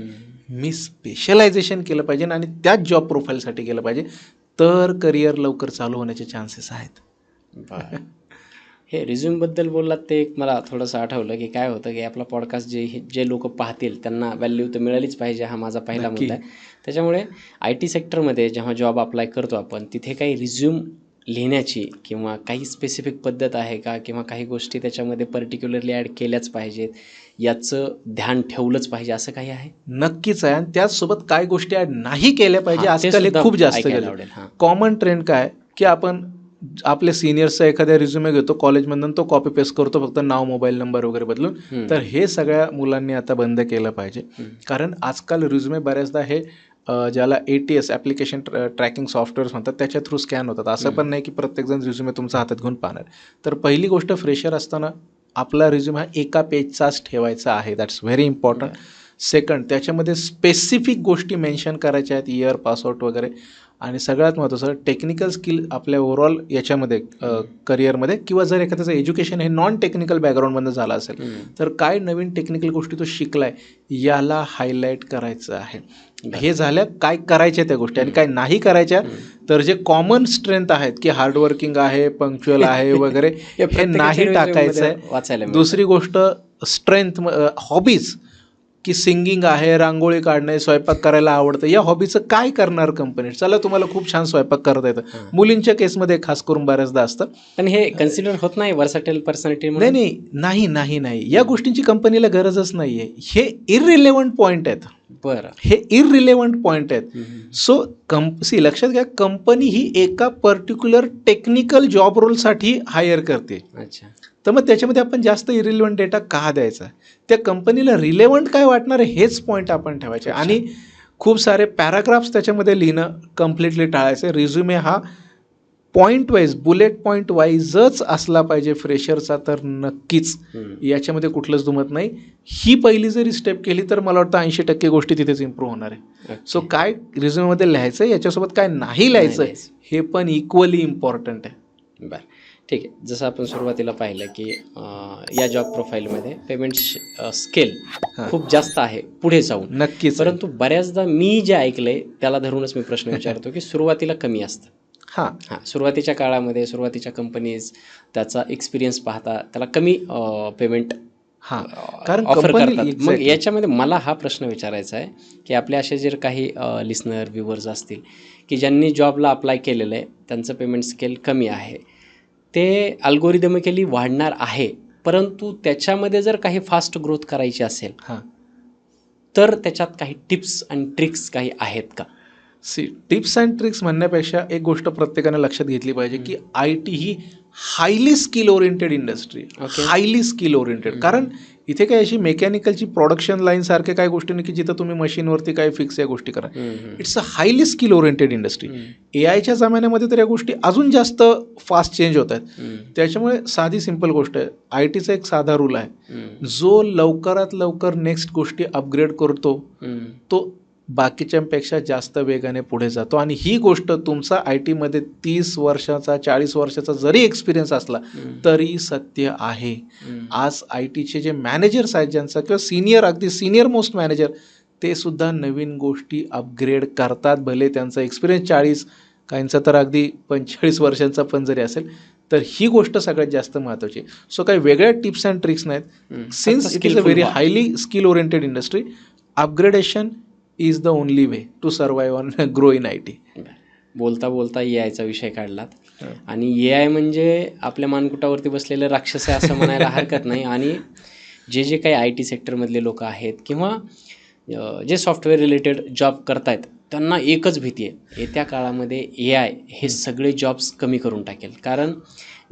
Speaker 2: मी स्पेशलायझेशन केलं पाहिजे आणि त्याच जॉब प्रोफाईलसाठी केलं पाहिजे, तर करिअर लवकर चालू होण्याचे चान्सेस आहेत.
Speaker 1: हे रिझ्यूमबद्दल बोललात ते एक मला थोडंसं आठवलं की काय होतं की आपला पॉडकास्ट जे लोक पाहतील त्यांना व्हॅल्यू तर मिळालीच पाहिजे, हा माझा पहिला मुद्दा आहे. त्याच्यामुळे आय टी सेक्टरमध्ये जेव्हा जॉब अप्लाय करतो आपण, तिथे काही रिझ्यूम लिहिण्याची किंवा काही स्पेसिफिक पद्धत आहे का, किंवा काही गोष्टी त्याच्यामध्ये पर्टिक्युलरली ॲड केल्याच पाहिजेत, याचं ध्यान ठेवलंच पाहिजे, असं काही आहे?
Speaker 2: नक्कीच आहे. आणि त्याचसोबत काय गोष्टी ॲड नाही केल्या पाहिजे आजकाल हे खूप जास्त
Speaker 1: आवडेल.
Speaker 2: कॉमन ट्रेंड काय की आपण आपले सिनियर्सचा एखाद्या रिझ्युमे घेतो कॉलेजमधून, तो कॉपी पेस्ट करतो फक्त नाव मोबाईल नंबर वगैरे बदलून. तर हे सगळ्या मुलांनी आता बंद केलं पाहिजे, कारण आजकाल रिझ्युमे बऱ्याचदा हे ज्याला ATS ॲप्लिकेशन ट्रॅकिंग सॉफ्टवेअर्स म्हणतात त्याच्या थ्रू स्कॅन होतात. असं पण नाही की प्रत्येकजण रिझ्युमे तुमचा हातात घेऊन पाहणार. तर पहिली गोष्ट, फ्रेशर असताना आपला रिझ्युमे हा एका पेजचाच ठेवायचा आहे. That's very important. सेकंड, त्याच्यामध्ये स्पेसिफिक गोष्टी मेन्शन करायच्या आहेत, इयर, पासआउट वगैरे. आणि सगळ्यात महत्त्वाचं टेक्निकल स्किल आपल्या ओव्हरऑल याच्यामध्ये करिअरमध्ये, किंवा जर एखाद्याचं एज्युकेशन हे नॉन टेक्निकल बॅकग्राऊंडमधनं झालं असेल तर काय नवीन टेक्निकल गोष्टी तो शिकलाय याला हायलाईट करायचं आहे. हे झाल्या काय करायच्या त्या गोष्टी, आणि काय नाही करायच्या तर जे कॉमन स्ट्रेंथ आहेत की हार्डवर्किंग आहे, पंक्च्युअल आहे वगैरे, हे नाही टाकायचं आहे. दुसरी गोष्ट स्ट्रेंथ, हॉबीज, की सिंगिंग आहे, रांगोळी काढणे, स्वयंपाक करायला आवडतं, या हॉबीचं काय करणार कंपनी? चला तुम्हाला खूप छान स्वयंपाक करता येतं, मुलींच्या केसमध्ये खास करून बऱ्याचदा असतं,
Speaker 1: पण हे कन्सिडर होत नाही वर्सटाईल पर्सनॅलिटी.
Speaker 2: नाही, या गोष्टींची कंपनीला गरजच नाहीये. हे इररिलेव्हंट पॉईंट आहेत.
Speaker 1: बरं.
Speaker 2: हे इररिलेव्हंट पॉईंट आहेत.
Speaker 1: हम्म.
Speaker 2: सो लक्षात घ्या, कंपनी ही एका पर्टिक्युलर टेक्निकल जॉब रोलसाठी हायर करते.
Speaker 1: अच्छा.
Speaker 2: तर मग त्याच्यामध्ये आपण जास्त इरिलेव्हंट डेटा का द्यायचा? त्या कंपनीला रिलेव्हंट काय वाटणार आहे हेच पॉईंट आपण ठेवायचे. आणि खूप सारे पॅराग्राफ्स त्याच्यामध्ये लिहिणं कम्प्लिटली टाळायचं. रिझ्युमे हा पॉईंट वाईज, बुलेट पॉईंट वाईजच असला पाहिजे फ्रेशरचा, तर नक्कीच याच्यामध्ये कुठलंच दुमत नाही. ही पहिली जरी स्टेप केली तर मला वाटतं 80% गोष्टी तिथेच इम्प्रूव्ह होणार आहे. सो काय रिझ्युमेमध्ये लिहायचं, याच्यासोबत काय नाही लिहायचं, हे पण इक्वली इम्पॉर्टंट आहे.
Speaker 1: बरं, ठीक आहे. जसं आपण सुरुवातीला पाहिलं की या जॉब प्रोफाईलमध्ये पेमेंट स्केल खूप जास्त आहे पुढे जाऊन.
Speaker 2: नक्कीच.
Speaker 1: परंतु बऱ्याचदा मी जे ऐकलंय त्याला धरूनच मी प्रश्न विचारतो की सुरुवातीला कमी असतं. हां, सुरुवातीच्या काळामध्ये सुरुवातीच्या कंपनीज त्याचा एक्सपिरियन्स पाहता त्याला कमी पेमेंट
Speaker 2: कारण
Speaker 1: ऑफर
Speaker 2: company-
Speaker 1: करतात.
Speaker 2: exactly.
Speaker 1: मग याच्यामध्ये मला हा प्रश्न विचारायचा आहे की आपले असे जर काही लिसनर व्ह्युअर्स असतील की ज्यांनी जॉबला अप्लाय केलेलं आहे, त्यांचं पेमेंट स्केल कमी आहे, ते अल्गोरिदमिकली वाढणार आहे, परंतु त्याच्यामध्ये जर काही फास्ट ग्रोथ करायची असेल तर त्याच्यात काही टिप्स आणि ट्रिक्स काही आहेत का?
Speaker 2: टिप्स अँड ट्रिक्स म्हणण्यापेक्षा एक गोष्ट प्रत्येकाने लक्षात घेतली पाहिजे की IT he highly skill oriented industry, highly skill oriented. कारण इथे काय अशी मेकॅनिकलची प्रोडक्शन लाईन सारखे काही गोष्टी नाही की जिथं तुम्ही मशीनवरती काय फिक्स या गोष्टी करा. It's a highly skill oriented industry. AIच्या जमान्यामध्ये तर या गोष्टी अजून जास्त फास्ट चेंज होत आहेत. त्याच्यामुळे साधी सिंपल गोष्ट आहे, ITचा एक साधा रूल आहे, जो लवकरात लवकर नेक्स्ट गोष्टी अपग्रेड करतो तो बाकीच्यांपेक्षा जास्त वेगाने पुढे जातो. आणि ही गोष्ट तुमचा IT मध्ये 30 वर्षाचा 40 वर्षाचा जरी एक्सपिरियन्स असला तरी सत्य आहे. आज ITचे जे मॅनेजर्स आहेत ज्यांचा, किंवा सिनियर, अगदी सिनियर मोस्ट मॅनेजर, ते सुद्धा नवीन गोष्टी अपग्रेड करतात. भले त्यांचा एक्सपिरियन्स 40, काहींचा तर अगदी 45 वर्षांचा पण जरी असेल, तर ही गोष्ट सगळ्यात जास्त महत्त्वाची. सो काही वेगळ्या टिप्स अँड ट्रिक्स नाहीत. Since it is a very highly skill oriented industry, upgradation is the only way to survive on grow in IT.
Speaker 1: बोलता बोलता AIचा विषय काढलात आणि AI म्हणजे आपल्या मानकुटावरती बसलेलं राक्षस आहे असं म्हणायला हरकत नाही. आणि जे काही IT सेक्टरमधले लोक आहेत किंवा जे सॉफ्टवेअर रिलेटेड जॉब करतायत त्यांना एकच भीती आहे, येत्या काळामध्ये AI हे सगळे जॉब्स कमी करून टाकेल. कारण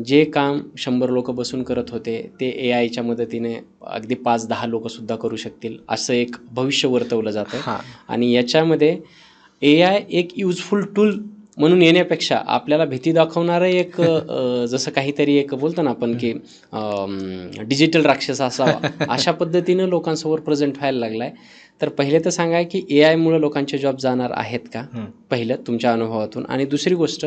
Speaker 1: जे काम 100 लोक बसून करत होते ते AIच्या मदतीने अगदी 5-10 लोकसुद्धा करू शकतील असं एक भविष्य वर्तवलं जातं. आणि याच्यामध्ये AI एक युजफुल टूल म्हणून येण्यापेक्षा आपल्याला भीती दाखवणारं एक जसं काहीतरी एक बोलतो ना आपण की डिजिटल राक्षस असावा, अशा पद्धतीनं लोकांसमोर प्रेझेंट व्हायला लागला आहे. तर पहिले तर सांगा की AIमुळे लोकांचे जॉब जाणार आहेत का, पहिलं तुमच्या अनुभवातून. आणि दुसरी गोष्ट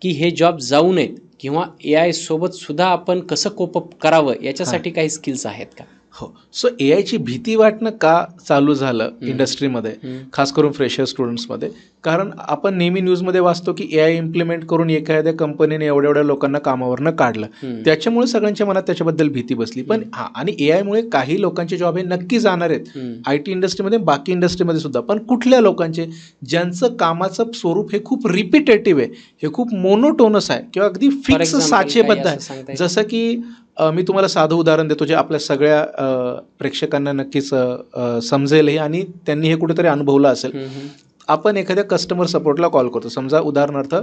Speaker 1: की हे जॉब जाऊ नयेत किंवा AI सोबत सुद्धा आपण कसं कोपअप करावं याच्यासाठी काही स्किल्स आहेत का?
Speaker 2: हो. सो AIची भीती वाटणं का चालू झालं इंडस्ट्रीमध्ये, खास करून फ्रेशर स्टुडंट्समध्ये? कारण आपण नेहमी न्यूजमध्ये वाचतो की AI इम्प्लिमेंट करून एखाद्या कंपनीने एवढ्या लोकांना कामावरनं काढलं, त्याच्यामुळे सगळ्यांच्या मनात त्याच्याबद्दल भीती बसली. पण आणि AIमुळे काही लोकांचे जॉब हे नक्की जाणार आहेत IT इंडस्ट्रीमध्ये, बाकी इंडस्ट्रीमध्ये सुद्धा. पण कुठल्या लोकांचे? ज्यांचं कामाचं स्वरूप हे खूप रिपिटेटिव्ह आहे, हे खूप मोनोटोनस आहे किंवा अगदी फिक्स साचेबद्ध आहे. जसं की मी तुम्हाला साधं उदाहरण देतो जे आपल्या सगळ्या प्रेक्षकांना नक्कीच समजेलही आणि त्यांनी हे कुठेतरी अनुभवलं असेल. आपण एखाद्या कस्टमर सपोर्टला कॉल करतो, समजा उदाहरणार्थ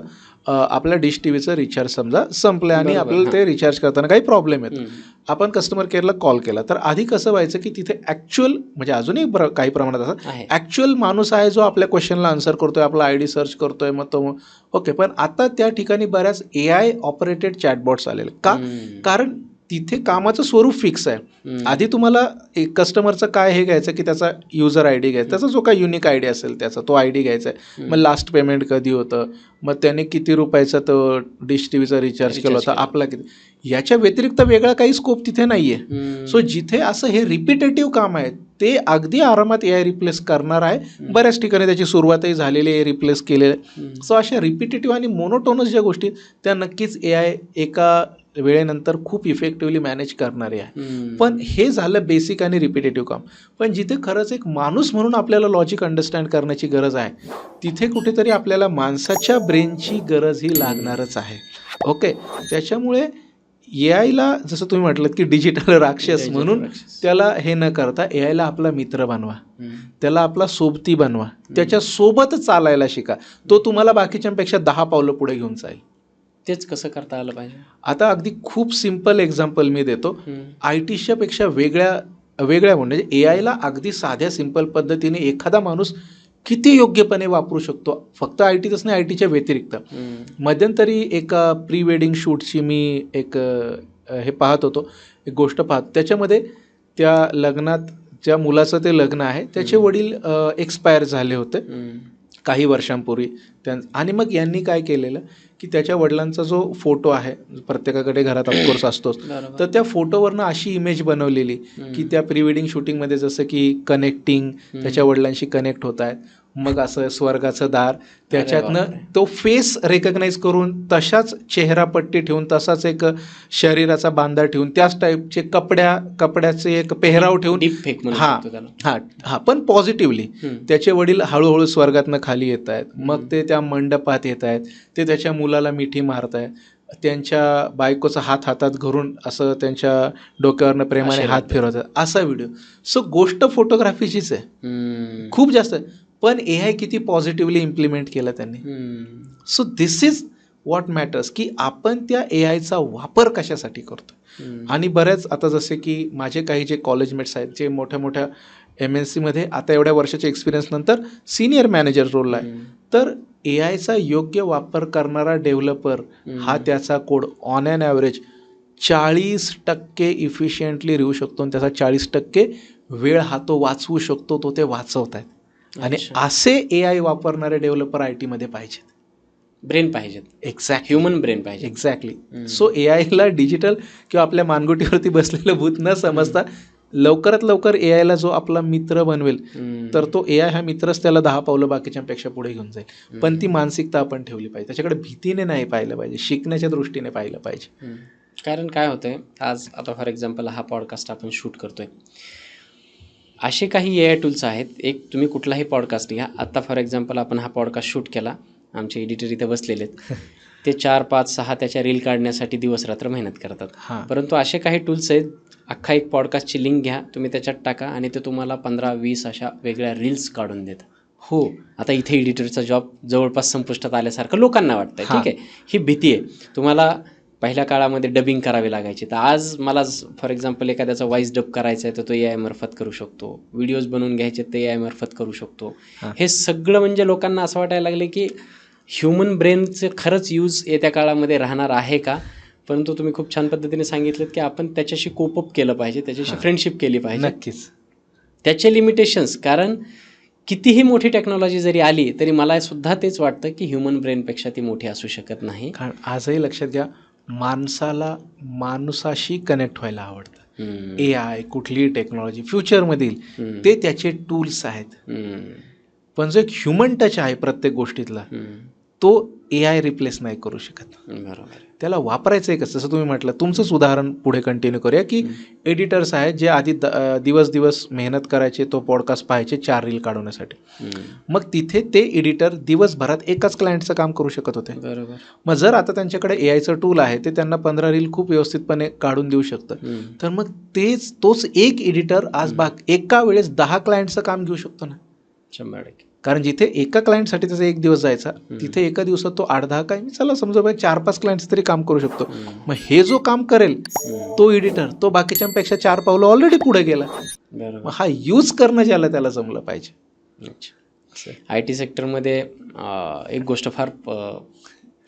Speaker 2: आपल्या डिश टीव्हीचं रिचार्ज समजा संपलं आणि आपल्याला ते रिचार्ज करताना काही प्रॉब्लेम येतो. आपण कस्टमर केअरला कॉल केला, तर आधी कसं व्हायचं की तिथे ॲक्च्युअल, म्हणजे अजूनही काही प्रमाणात असं ॲक्च्युअल माणूस आहे जो आपल्या क्वेश्चनला आन्सर करतोय, आपला ID सर्च करतोय, मग तो ओके. पण आता त्या ठिकाणी बऱ्याच AI ऑपरेटेड चॅटबॉट्स आलेले. का? कारण तिथे कामाचं स्वरूप फिक्स आहे. आधी तुम्हाला एक कस्टमरचं काय हे घ्यायचं की त्याचा युजर ID घ्यायचा, त्याचा जो काही युनिक ID असेल त्याचा तो ID घ्यायचा आहे. मग लास्ट पेमेंट कधी होतं, मग त्याने किती रुपयाचा तो डिश टीव्हीचा रिचार्ज केला होता, आपला किती, याच्या व्यतिरिक्त वेगळा काही स्कोप तिथे नाही आहे. सो जिथे असं हे रिपिटेटिव्ह काम आहे ते अगदी आरामात AI रिप्लेस करणार आहे. बऱ्याच ठिकाणी त्याची सुरुवातही झालेली आहे, रिप्लेस केलेलं आहे. सो अशा रिपिटेटिव्ह आणि मोनोटोनस ज्या गोष्टी त्या नक्कीच AI एका वेळेनंतर खूप इफेक्टिव्हली मॅनेज करणारे आहे. पण हे झालं बेसिक आणि रिपिटेटिव्ह काम. पण जिथे खरंच एक माणूस म्हणून आपल्याला लॉजिक अंडरस्टँड करण्याची गरज आहे, तिथे कुठेतरी आपल्याला माणसाच्या ब्रेनची गरज ही लागणारच आहे. ओके. त्याच्यामुळे AI ला जसं तुम्ही म्हटलं की डिजिटल राक्षस
Speaker 1: Digital
Speaker 2: म्हणून
Speaker 1: राक्षस.
Speaker 2: त्याला हे न करता AI ला आपला मित्र बनवा, त्याला आपला सोबती बनवा, त्याच्या सोबत चालायला शिका. तो तुम्हाला बाकीच्यांपेक्षा 10 पावलं पुढे घेऊन जाईल.
Speaker 1: तेच कसं करता आलं पाहिजे?
Speaker 2: आता अगदी खूप सिम्पल एक्झाम्पल मी देतो. IT पेक्षा वेगळ्या म्हणजे AI ला अगदी साध्या सिम्पल पद्धतीने एखादा माणूस किती योग्यपणे वापरू शकतो, फक्त ITच नाही, ITच्या व्यतिरिक्त. मध्यंतरी एक प्री वेडिंग शूटची मी एक हे पाहत होतो, एक गोष्ट पाहत. त्याच्यामध्ये त्या लग्नात ज्या मुलाचं ते लग्न आहे त्याचे वडील एक्सपायर झाले होते काही वर्षांपूर्वी. आणि मग यांनी काय केलेलं की त्याच्या वडिलांचा जो फोटो आहे, प्रत्येकाकडे घरात ऑफकोर्स असतोच, तर त्या फोटोवरनं अशी इमेज बनवलेली की त्या प्री वेडिंग शूटिंगमध्ये जसं की कनेक्टिंग, त्याच्या वडिलांशी कनेक्ट होत आहेत, मग असं स्वर्गाचं दार, त्याच्यातनं तो फेस रेकग्नाइज करून तशाच चेहरापट्टी ठेवून, तसाच एक शरीराचा बांधा ठेवून, त्याच टाईपचे कपड्याचे एक पेहराव ठेवून, हां पण पॉझिटिव्हली त्याचे वडील हळूहळू स्वर्गातनं खाली येत आहेत. मग ते त्या मंडपात येत आहेत, ते त्याच्या मुलाला मिठी मारत आहेत, त्यांच्या बायकोचा हात हातात घरून असं त्यांच्या डोक्यावरनं प्रेमाने हात फिरवतात, असा व्हिडिओ. सो गोष्ट फोटोग्राफीचीच आहे, खूप जास्त. पण AI किती पॉझिटिव्हली इम्प्लिमेंट केलं त्यांनी. So this is what matters, की आपण त्या AIचा वापर कशासाठी करतो. आणि बऱ्याच आता जसे की माझे काही जे कॉलेजमेट्स आहेत जे मोठ्या मोठ्या MNC मध्ये आता एवढ्या वर्षाच्या एक्सपिरियन्स नंतर सिनियर मॅनेजर रोलला आहे, तर AIचा योग्य वापर करणारा डेव्हलपर हा त्याचा code on an average 40% efficiently लिहू शकतो आणि त्याचा 40% वेळ हा तो वाचवू शकतो, तो ते वाचवत आहेत. आणि असे AI वापरणारे डेव्हलपर IT मध्ये पाहिजेत.
Speaker 1: ब्रेन पाहिजेत,
Speaker 2: एक्झॅक्ट
Speaker 1: ह्युमन ब्रेन पाहिजे.
Speaker 2: एक्झॅक्टली. सो AIला डिजिटल किंवा आपल्या मानगुटीवरती बसलेलं भूत न समजता लवकरात लवकर AIला जो आपला मित्र बनवेल, तर तो AI हा मित्रच त्याला 10 पावलं बाकीच्यांपेक्षा पुढे घेऊन जाईल. पण ती मानसिकता आपण ठेवली पाहिजे, त्याच्याकडे भीतीने नाही पाहिलं पाहिजे, शिकण्याच्या दृष्टीने पाहिलं पाहिजे.
Speaker 1: कारण काय होतंय, आज आता फॉर एक्झाम्पल हा पॉडकास्ट आपण शूट करतोय, असे काही AI टूल्स आहेत. एक तुम्ही कुठलाही पॉडकास्ट घ्या, आत्ता फॉर एक्झाम्पल आपण हा पॉडकास्ट शूट केला, आमचे एडिटर इथे बसलेले आहेत, ते 4, 5, 6 त्याच्या रील काढण्यासाठी दिवस रात्र मेहनत करतात. परंतु असे काही टूल्स आहेत, अख्खा एक पॉडकास्टची लिंक घ्या, तुम्ही त्याच्यात टाका आणि ते तुम्हाला 15-20 अशा वेगळ्या रील्स काढून देतात.
Speaker 2: हो,
Speaker 1: आता इथे एडिटरचा जॉब जवळपास संपुष्टात आल्यासारखं लोकांना वाटतं. ठीक आहे, ही भीती आहे. तुम्हाला पहिल्या काळामध्ये डबिंग करावी लागायची, तर आज मला फॉर एक्झाम्पल एखाद्याचा व्हॉइस डब करायचा आहे तर तो AI मार्फत करू शकतो. व्हिडिओज बनवून घ्यायचे ते AI मार्फत करू शकतो. हे सगळं म्हणजे लोकांना असं वाटायला लागले की ह्युमन ब्रेनचं खरंच यूज येत्या काळामध्ये राहणार आहे का. परंतु तुम्ही खूप छान पद्धतीने सांगितलं की आपण त्याच्याशी कोपअप केलं पाहिजे, त्याच्याशी फ्रेंडशिप केली पाहिजे.
Speaker 2: नक्कीच.
Speaker 1: त्याचे लिमिटेशन्स, कारण कितीही मोठी टेक्नॉलॉजी जरी आली तरी मला सुद्धा तेच वाटतं की ह्युमन ब्रेनपेक्षा ती मोठी असू शकत नाही.
Speaker 2: कारण आजही लक्षात घ्या, माणसाला माणसाशी कनेक्ट व्हायला आवडतं. AI कुठलीही टेक्नॉलॉजी फ्युचरमधील ते त्याचे टूल्स आहेत, पण जो एक ह्युमन टच आहे प्रत्येक गोष्टीतला तो AI रिप्लेस नाही करू शकत.
Speaker 1: बरोबर.
Speaker 2: त्याला वापरायचं आहे कसं, जसं तुम्ही म्हटलं, तुमचंच उदाहरण पुढे कंटिन्यू करूया की एडिटर्स आहेत जे आधी दिवस मेहनत करायचे, तो पॉडकास्ट पाहायचे 4 रील काढवण्यासाठी. मग तिथे ते एडिटर दिवसभरात एकाच क्लायंटचं काम करू शकत होते.
Speaker 1: बरोबर.
Speaker 2: मग जर आता त्यांच्याकडे AIचं टूल आहे, ते त्यांना 15 रील खूप व्यवस्थितपणे काढून देऊ शकतं, तर मग तोच एक एडिटर आज एका वेळेस 10 क्लायंटचं काम घेऊ शकतो ना.
Speaker 1: 100%.
Speaker 2: कारण जिथे एका क्लायंटसाठी त्याचा 1 दिवस जायचा, तिथे एका दिवसात तो 8-10 काय चला समजा 4-5 क्लायंट्स तरी काम करू शकतो. मग हे जो काम करेल तो एडिटर, तो बाकीच्यांपेक्षा 4 पावलं ऑलरेडी पुढे गेला. मग हा यूज करणं ज्याला त्याला जमलं पाहिजे.
Speaker 1: IT सेक्टरमध्ये एक गोष्ट फार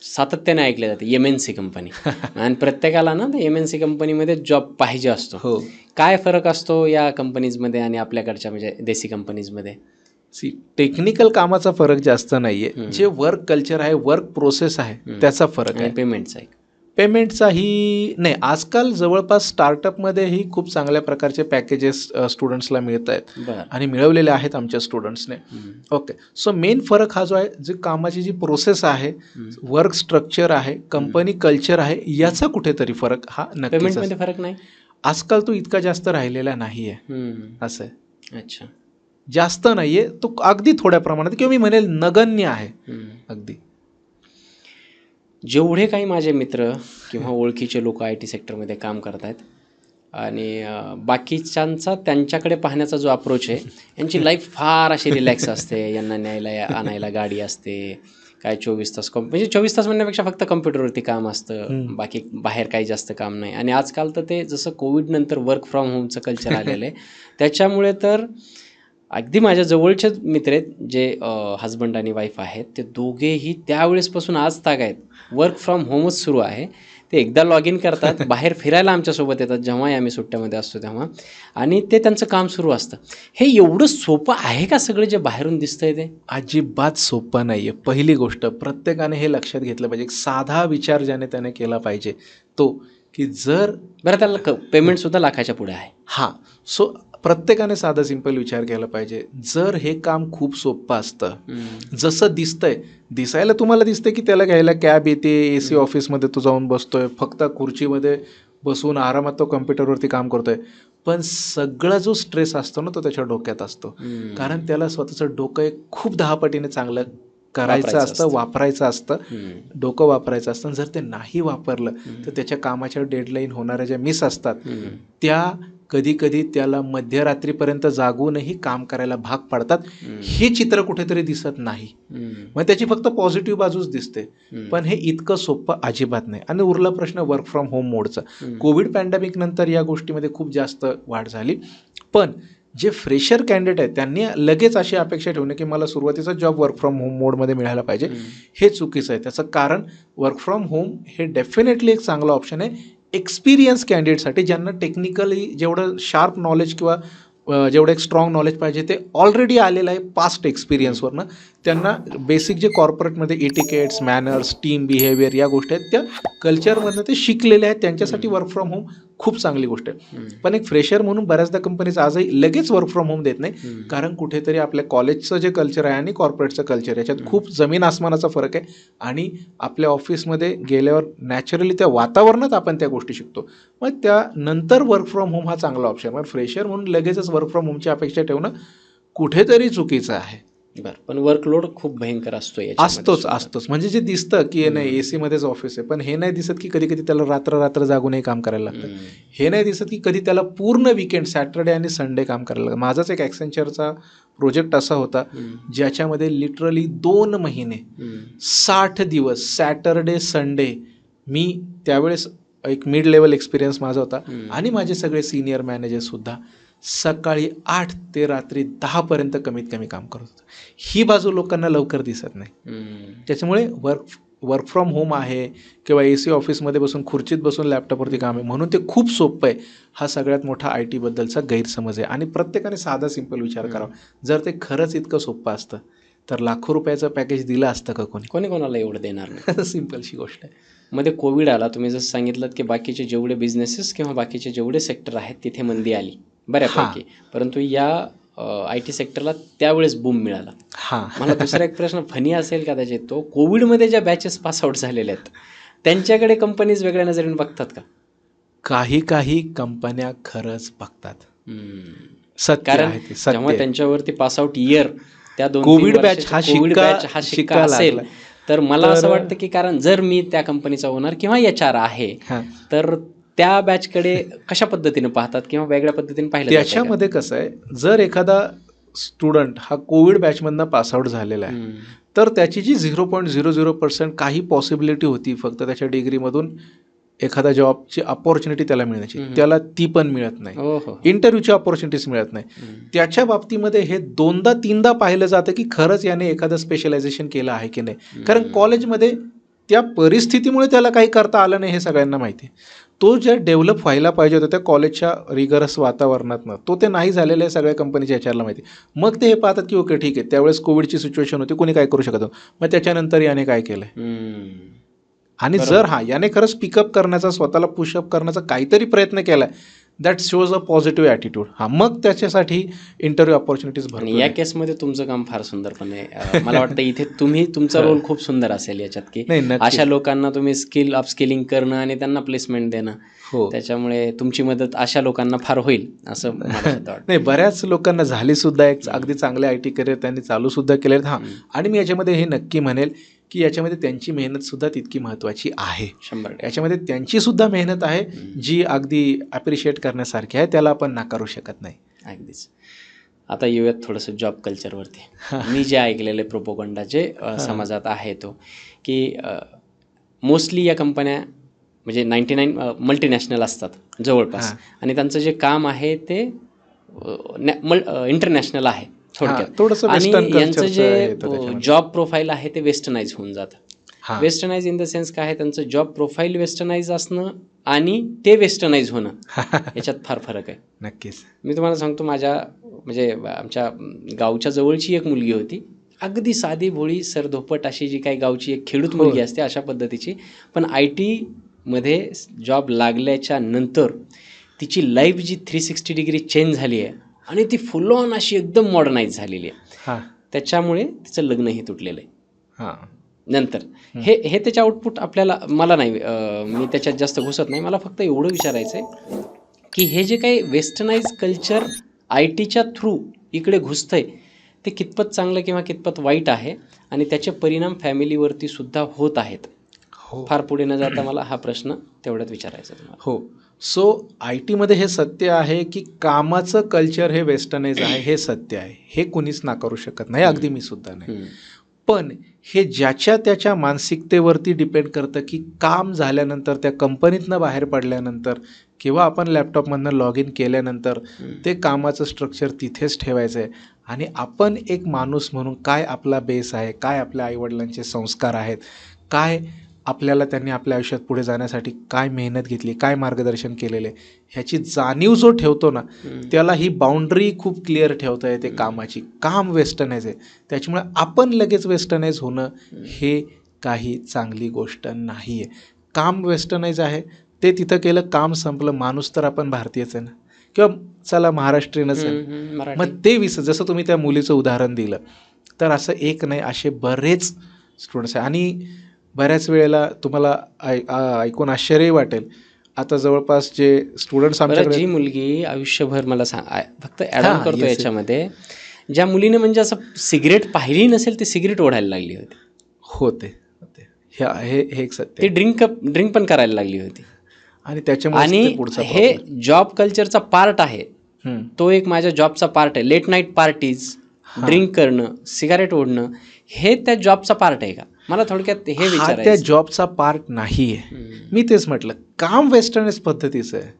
Speaker 1: सातत्याने ऐकल्या जाते, MNC कंपनी. आणि प्रत्येकाला ना MNC कंपनीमध्ये जॉब पाहिजे असतो.
Speaker 2: हो.
Speaker 1: काय फरक असतो या कंपनीजमध्ये आणि आपल्याकडच्या म्हणजे देसी कंपनीजमध्ये?
Speaker 2: टेक्निकल कामाचा फरक जास्त नाहीये, जे वर्क कल्चर आहे, वर्क प्रोसेस आहे, त्याचा फरक आहे. पेमेंटचाही नाही. आजकाल जवळपास स्टार्टअपमध्येही खूप चांगल्या प्रकारचे पॅकेजेस स्टुडंट्सला मिळत आहेत आणि मिळवलेले आहेत आमच्या स्टुडंट्सने. ओके. सो मेन फरक हा जो आहे, जी कामाची जी प्रोसेस आहे, वर्क स्ट्रक्चर आहे, कंपनी कल्चर आहे, याचा कुठेतरी फरक हा नक्कीच.
Speaker 1: पेमेंटमध्ये फरक नाही
Speaker 2: आजकाल, तो इतका जास्त राहिलेला नाहीये. असं आहे.
Speaker 1: अच्छा.
Speaker 2: जास्त नाहीये, तो अगदी थोड्या प्रमाणात, किंवा मी म्हणेल नगण्य आहे. अगदी.
Speaker 1: जेवढे काही माझे मित्र किंवा ओळखीचे लोक आय टी सेक्टरमध्ये काम करत आहेत आणि बाकीच्यांचा त्यांच्याकडे पाहण्याचा जो अप्रोच आहे, यांची लाईफ फार अशी रिलॅक्स असते. यांना न्यायला आणायला गाडी असते, काय 24 तास म्हणजे 24 तास म्हणण्यापेक्षा फक्त कम्प्युटरवरती काम असतं, बाकी बाहेर काही जास्त काम नाही. आणि आजकाल तर ते जसं कोविड नंतर वर्क फ्रॉम होमचं कल्चर आलेलं आहे, त्याच्यामुळे तर अगदी माझ्या जवळचे मित्र आहेत जे हजबंड आणि वाईफ आहेत, ते दोघेही त्यावेळेसपासून आज ताग आहेत. वर्क फ्रॉम होमच सुरू आहे. ते एकदा लॉग इन करतात, बाहेर फिरायला आमच्यासोबत येतात जेव्हाही आम्ही सुट्ट्यामध्ये असतो तेव्हा, आणि ते त्यांचं काम सुरू असतं. हे एवढं सोपं आहे का सगळं जे बाहेरून दिसतंय ते?
Speaker 2: अजिबात सोपं नाही आहे. पहिली गोष्ट प्रत्येकाने हे लक्षात घेतलं पाहिजे, एक साधा विचार ज्याने त्याने केला पाहिजे तो, की जर
Speaker 1: बरं त्याला पेमेंटसुद्धा लाखाच्या पुढे आहे.
Speaker 2: हां, सो प्रत्येकाने साधा सिंपल विचार केला पाहिजे. जर हे काम खूप सोपं असतं, जसं दिसतंय, दिसायला तुम्हाला दिसतंय की त्याला घ्यायला कॅब येते, AC ऑफिसमध्ये तो जाऊन बसतोय, फक्त खुर्चीमध्ये बसून आरामात तो कम्प्युटरवरती काम करतोय, पण सगळा जो स्ट्रेस असतो ना तो त्याच्या डोक्यात असतो. कारण त्याला स्वतःचं डोकं एक खूप 10 पटीने चांगलं करायचं असतं, वापरायचं असतं, डोकं वापरायचं असतं. जर ते नाही वापरलं तर त्याच्या कामाच्या डेडलाईन होणाऱ्या ज्या मिस असतात त्या कधी कधी त्याला मध्यरात्रीपर्यंत जागूनही काम करायला भाग पाडतात. हे चित्र कुठेतरी दिसत नाही. मग त्याची फक्त पॉझिटिव्ह बाजूच दिसते, पण हे इतकं सोपं अजिबात नाही. आणि उरला प्रश्न वर्क फ्रॉम होम मोडचा. कोविड पॅन्डेमिक नंतर या गोष्टीमध्ये खूप जास्त वाढ झाली, पण जे फ्रेशर कॅन्डिडेट आहेत त्यांनी लगेच अशी अपेक्षा ठेवणे की मला सुरुवातीचा जॉब वर्क फ्रॉम होम मोडमध्ये मिळायला पाहिजे, हे चुकीचं आहे. त्याचं कारण वर्क फ्रॉम होम हे डेफिनेटली एक चांगला ऑप्शन आहे एक्सपिरियन्स कॅन्डिडेटसाठी, ज्यांना टेक्निकली जेवढं शार्प नॉलेज किंवा जेवढं एक स्ट्रॉंग नॉलेज पाहिजे ते ऑलरेडी आलेलं आहे पास्ट एक्सपिरियन्सवरनं. त्यांना बेसिक जे कॉर्पोरेटमध्ये इटिकेट्स, मॅनर्स, टीम बिहेवियर या गोष्टी आहेत त्या कल्चरमधनं ते शिकलेले आहेत. त्यांच्यासाठी वर्क फ्रॉम होम खूप चांगली गोष्ट आहे. पण एक फ्रेशर म्हणून बऱ्याचदा कंपनीज आजही लगेच वर्क फ्रॉम होम देत नाही, कारण कुठेतरी आपल्या कॉलेजचं जे कल्चर आहे आणि कॉर्पोरेटचं कल्चर याच्यात खूप जमीन आसमानाचा फरक आहे. आणि आपल्या ऑफिसमध्ये गेल्यावर नॅचरली त्या वातावरणात आपण त्या गोष्टी शिकतो. मग त्यानंतर वर्क फ्रॉम होम हा चांगला ऑप्शन. मग फ्रेशर म्हणून लगेचच वर्क फ्रॉम होमची अपेक्षा ठेवणं कुठेतरी चुकीचं आहे.
Speaker 1: बरं, पण वर्कलोड खूप भयंकर असतो.
Speaker 2: असतोच. म्हणजे जे दिसतं की नाही AC मध्येच ऑफिस आहे, पण हे नाही दिसत की कधी कधी त्याला रात्र जागूनही काम करायला लागतं. हे नाही दिसत की कधी त्याला पूर्ण वीकेंड सॅटर्डे आणि संडे काम करायला लागतं. माझाच एक ॲक्सेंचरचा प्रोजेक्ट असा होता ज्याच्यामध्ये लिटरली 2 महिने 60 दिवस सॅटर्डे संडे मी त्यावेळेस एक मिड लेवल एक्सपिरियन्स माझा होता. आणि माझे सगळे सिनियर मॅनेजरसुद्धा सकाळी 8 ते रात्री 10 पर्यंत कमीत कमी काम करत होतं. ही बाजू लोकांना लवकर दिसत नाही. त्याच्यामुळे वर्क फ्रॉम होम आहे किंवा AC ऑफिसमध्ये बसून खुर्चीत बसून लॅपटॉपवरती काम आहे म्हणून ते खूप सोपं आहे, हा सगळ्यात मोठा IT बद्दलचा गैरसमज आहे. आणि प्रत्येकाने साधा सिंपल विचार करावा. जर ते खरंच इतकं सोपं असतं तर लाखो रुपयाचं पॅकेज दिलं असतं का कोणी
Speaker 1: कोणाला एवढं देणार नाही.
Speaker 2: सिंपलशी गोष्ट आहे.
Speaker 1: मध्ये कोविड आला, तुम्ही जसं सांगितलं की बाकीचे जेवढे बिझनेसेस किंवा बाकीचे जेवढे सेक्टर आहेत तिथे मंदी आली बऱ्यापैकी, परंतु या IT सेक्टरला त्यावेळेस बूम मिळाला. मला दुसरा एक प्रश्न फनी असेल कदाचित तो, कोविडमध्ये ज्या बॅचेस पासआउट झालेल्या आहेत त्यांच्याकडे कंपनीज वेगळ्या नजरेने बघतात का?
Speaker 2: काही कंपन्या खरंच बघतात.
Speaker 1: कारण जेव्हा त्यांच्यावरती पासआउट इयर त्या 2-3
Speaker 2: कोविड बॅच
Speaker 1: हा शिक्का असेल, तर मला असं वाटतं की कारण जर मी त्या कंपनीचा ओनर किंवा HR आहे तर त्या बॅचकडे कशा पद्धतीने पाहतात किंवा वेगळ्या पद्धतीने पाहिलं?
Speaker 2: त्याच्यामध्ये कसं आहे, जर एखादा स्टुडंट हा कोविड बॅचमधनं पासआउट झालेला आहे तर त्याची जी 0.00% काही पॉसिबिलिटी होती फक्त त्याच्या डिग्रीमधून एखादा जॉबची अपॉर्च्युनिटी त्याला मिळण्याची, त्याला ती पण मिळत नाही. इंटरव्ह्यूची अपॉर्च्युनिटीज मिळत नाही. त्याच्या बाबतीमध्ये हे 2दा-3दा पाहिलं जातं की खरंच याने एखादं स्पेशलायझेशन केलं आहे की नाही. कारण कॉलेजमध्ये त्या परिस्थितीमुळे त्याला काही करता आलं नाही हे सगळ्यांना माहिती आहे. तो जे डेव्हलप व्हायला पाहिजे होता त्या कॉलेजच्या रिगरस वातावरणातनं तो ते नाही झालेलं आहे सगळ्या कंपनीच्या HRला माहिती. मग ते हे पाहतात की ओके ठीक आहे, त्यावेळेस कोविडची सिच्युएशन होती, कोणी काय करू शकत नव्हतं, मग त्याच्यानंतर याने काय केलंय. आणि जर याने खरंच पिकअप करण्याचा, स्वतःला पुशअप करण्याचा काहीतरी प्रयत्न केलाय, that shows a positive attitude. मग त्याच्यासाठी इंटरव्ह्यू अपॉर्च्युनिटीज भरपूर.
Speaker 1: या केसमध्ये तुमचं काम फार सुंदरपणे मला वाटतं इथे तुमचा रोल खूप सुंदर असेल याच्यात, की अशा लोकांना तुम्ही अपस्किलिंग करणं आणि त्यांना प्लेसमेंट देणं. त्याच्यामुळे तुमची मदत अशा लोकांना फार होईल असं मला वाटतं.
Speaker 2: नाही, बऱ्याच लोकांना झाली सुद्धा, एक अगदी चांगले IT करिअर त्यांनी चालू सुद्धा केले. आणि मी याच्यामध्ये हे नक्की म्हणेल की याच्यामध्ये त्यांची मेहनतसुद्धा तितकी महत्त्वाची आहे.
Speaker 1: 100%.
Speaker 2: याच्यामध्ये त्यांचीसुद्धा मेहनत आहे जी अगदी ॲप्रिशिएट करण्यासारखी आहे, त्याला आपण नाकारू शकत नाही.
Speaker 1: अगदीच. आता येऊयात थोडंसं जॉब कल्चरवरती. मी जे ऐकलेले प्रोपोगंडा जे समाजात आहे तो, की मोस्टली या कंपन्या म्हणजे 99 मल्टीनॅशनल असतात जवळपास, आणि त्यांचं जे काम आहे ते इंटरनॅशनल आहे थोडक्यात.
Speaker 2: थोडंसं
Speaker 1: आणि
Speaker 2: वेस्टर्न
Speaker 1: यांचं
Speaker 2: कल्चरचं आहे
Speaker 1: जे
Speaker 2: तो त्याच्यामध्ये.
Speaker 1: जॉब प्रोफाईल आहे ते वेस्टर्नाइज होऊन जातं. वेस्टर्नाइज इन द सेन्स काय आहे, त्यांचं जॉब प्रोफाईल वेस्टर्नाइज असणं आणि ते वेस्टर्नाइज होणं याच्यात फार फरक आहे.
Speaker 2: नक्कीच.
Speaker 1: मी तुम्हाला सांगतो, माझ्या म्हणजे आमच्या गावच्या जवळची एक मुलगी होती, अगदी साधी भोळी सरधोपट अशी जी काही गावची एक खेडूत मुलगी असते अशा पद्धतीची, पण IT मध्ये जॉब लागल्याच्या नंतर तिची लाईफ जी 360 डिग्री चेंज झाली आहे आणि ती फुल ऑन अशी एकदम मॉडर्नाइज झालेली आहे. त्याच्यामुळे तिचं लग्नही तुटलेलं आहे नंतर. हे त्याचे आउटपुट आपल्याला, मला नाही, मी त्याच्यात जास्त घुसत नाही. मला फक्त एवढं विचारायचं आहे की हे जे काही वेस्टर्नाइज कल्चर ITच्या थ्रू इकडे घुसतंय ते कितपत चांगलं किंवा कितपत वाईट आहे, आणि त्याचे परिणाम फॅमिलीवरती सुद्धा होत आहेत. फार पुढे न जाता मला हा प्रश्न तेवढ्यात विचारायचा तुम्हाला.
Speaker 2: हो. सो IT मध्ये हे सत्य आहे की कामाचं कल्चर हे वेस्टर्नाइज आहे, हे सत्य आहे, हे कुणीच नाकारू शकत नाही, अगदी मी सुद्धा नाही. पण हे ज्याच्या त्याच्या मानसिकतेवरती डिपेंड करतं की काम झाल्यानंतर, त्या कंपनीतनं बाहेर पडल्यानंतर किंवा आपण लॅपटॉपमधनं लॉग इन केल्यानंतर ते कामाचं स्ट्रक्चर तिथेच ठेवायचं आहे, आणि आपण एक माणूस म्हणून काय आपला बेस आहे, काय आपल्या आईवडिलांचे संस्कार आहेत, काय आपल्याला त्यांनी आपल्या आयुष्यात पुढे जाण्यासाठी काय मेहनत घेतली, काय मार्गदर्शन केलेले, ह्याची जाणीव जो ठेवतो ना, त्याला ही बाउंड्री खूप क्लिअर ठेवता येते कामाची. काम वेस्टर्नाइज आहे, त्याच्यामुळे आपण लगेच वेस्टर्नाइज होणं हे काही चांगली गोष्ट नाही आहे. काम वेस्टर्नाइज आहे, ते तिथं केलं, काम संपलं. माणूस तर आपण भारतीयच आहे ना, किंवा चला महाराष्ट्रीयनच आहे. मग ते जसं तुम्ही त्या मुलीचं उदाहरण दिलं, तर असं एक नाही, असे बरेच स्टुडंट्स आहे. आणि बऱ्याच वेळेला तुम्हाला ऐकून आश्चर्यही वाटेल, आता जवळपास जे स्टुडंट्स आमच्याकडे,
Speaker 1: जी मुलगी आयुष्यभर, मला फक्त ॲड ऑन करतो याच्यामध्ये, ज्या मुलीने म्हणजे असं सिगरेट पाहिली नसेल ती सिगरेट ओढायला लागली होती.
Speaker 2: हे एक सत्य.
Speaker 1: ती ड्रिंक पण करायला लागली होती.
Speaker 2: आणि त्याच्यामुळे
Speaker 1: आणि हे जॉब कल्चरचा पार्ट आहे. तो एक माझ्या जॉबचा पार्ट आहे. लेट नाईट पार्टीज, ड्रिंक करणं, सिगारेट ओढणं, हे त्या जॉबचा पार्ट आहे का? मला थोडक्यात हे विचारायचं.
Speaker 2: त्या जॉबचा पार्ट नाही आहे. मी तेच म्हटलं, काम वेस्टर्नाइज पद्धतीचं आहे.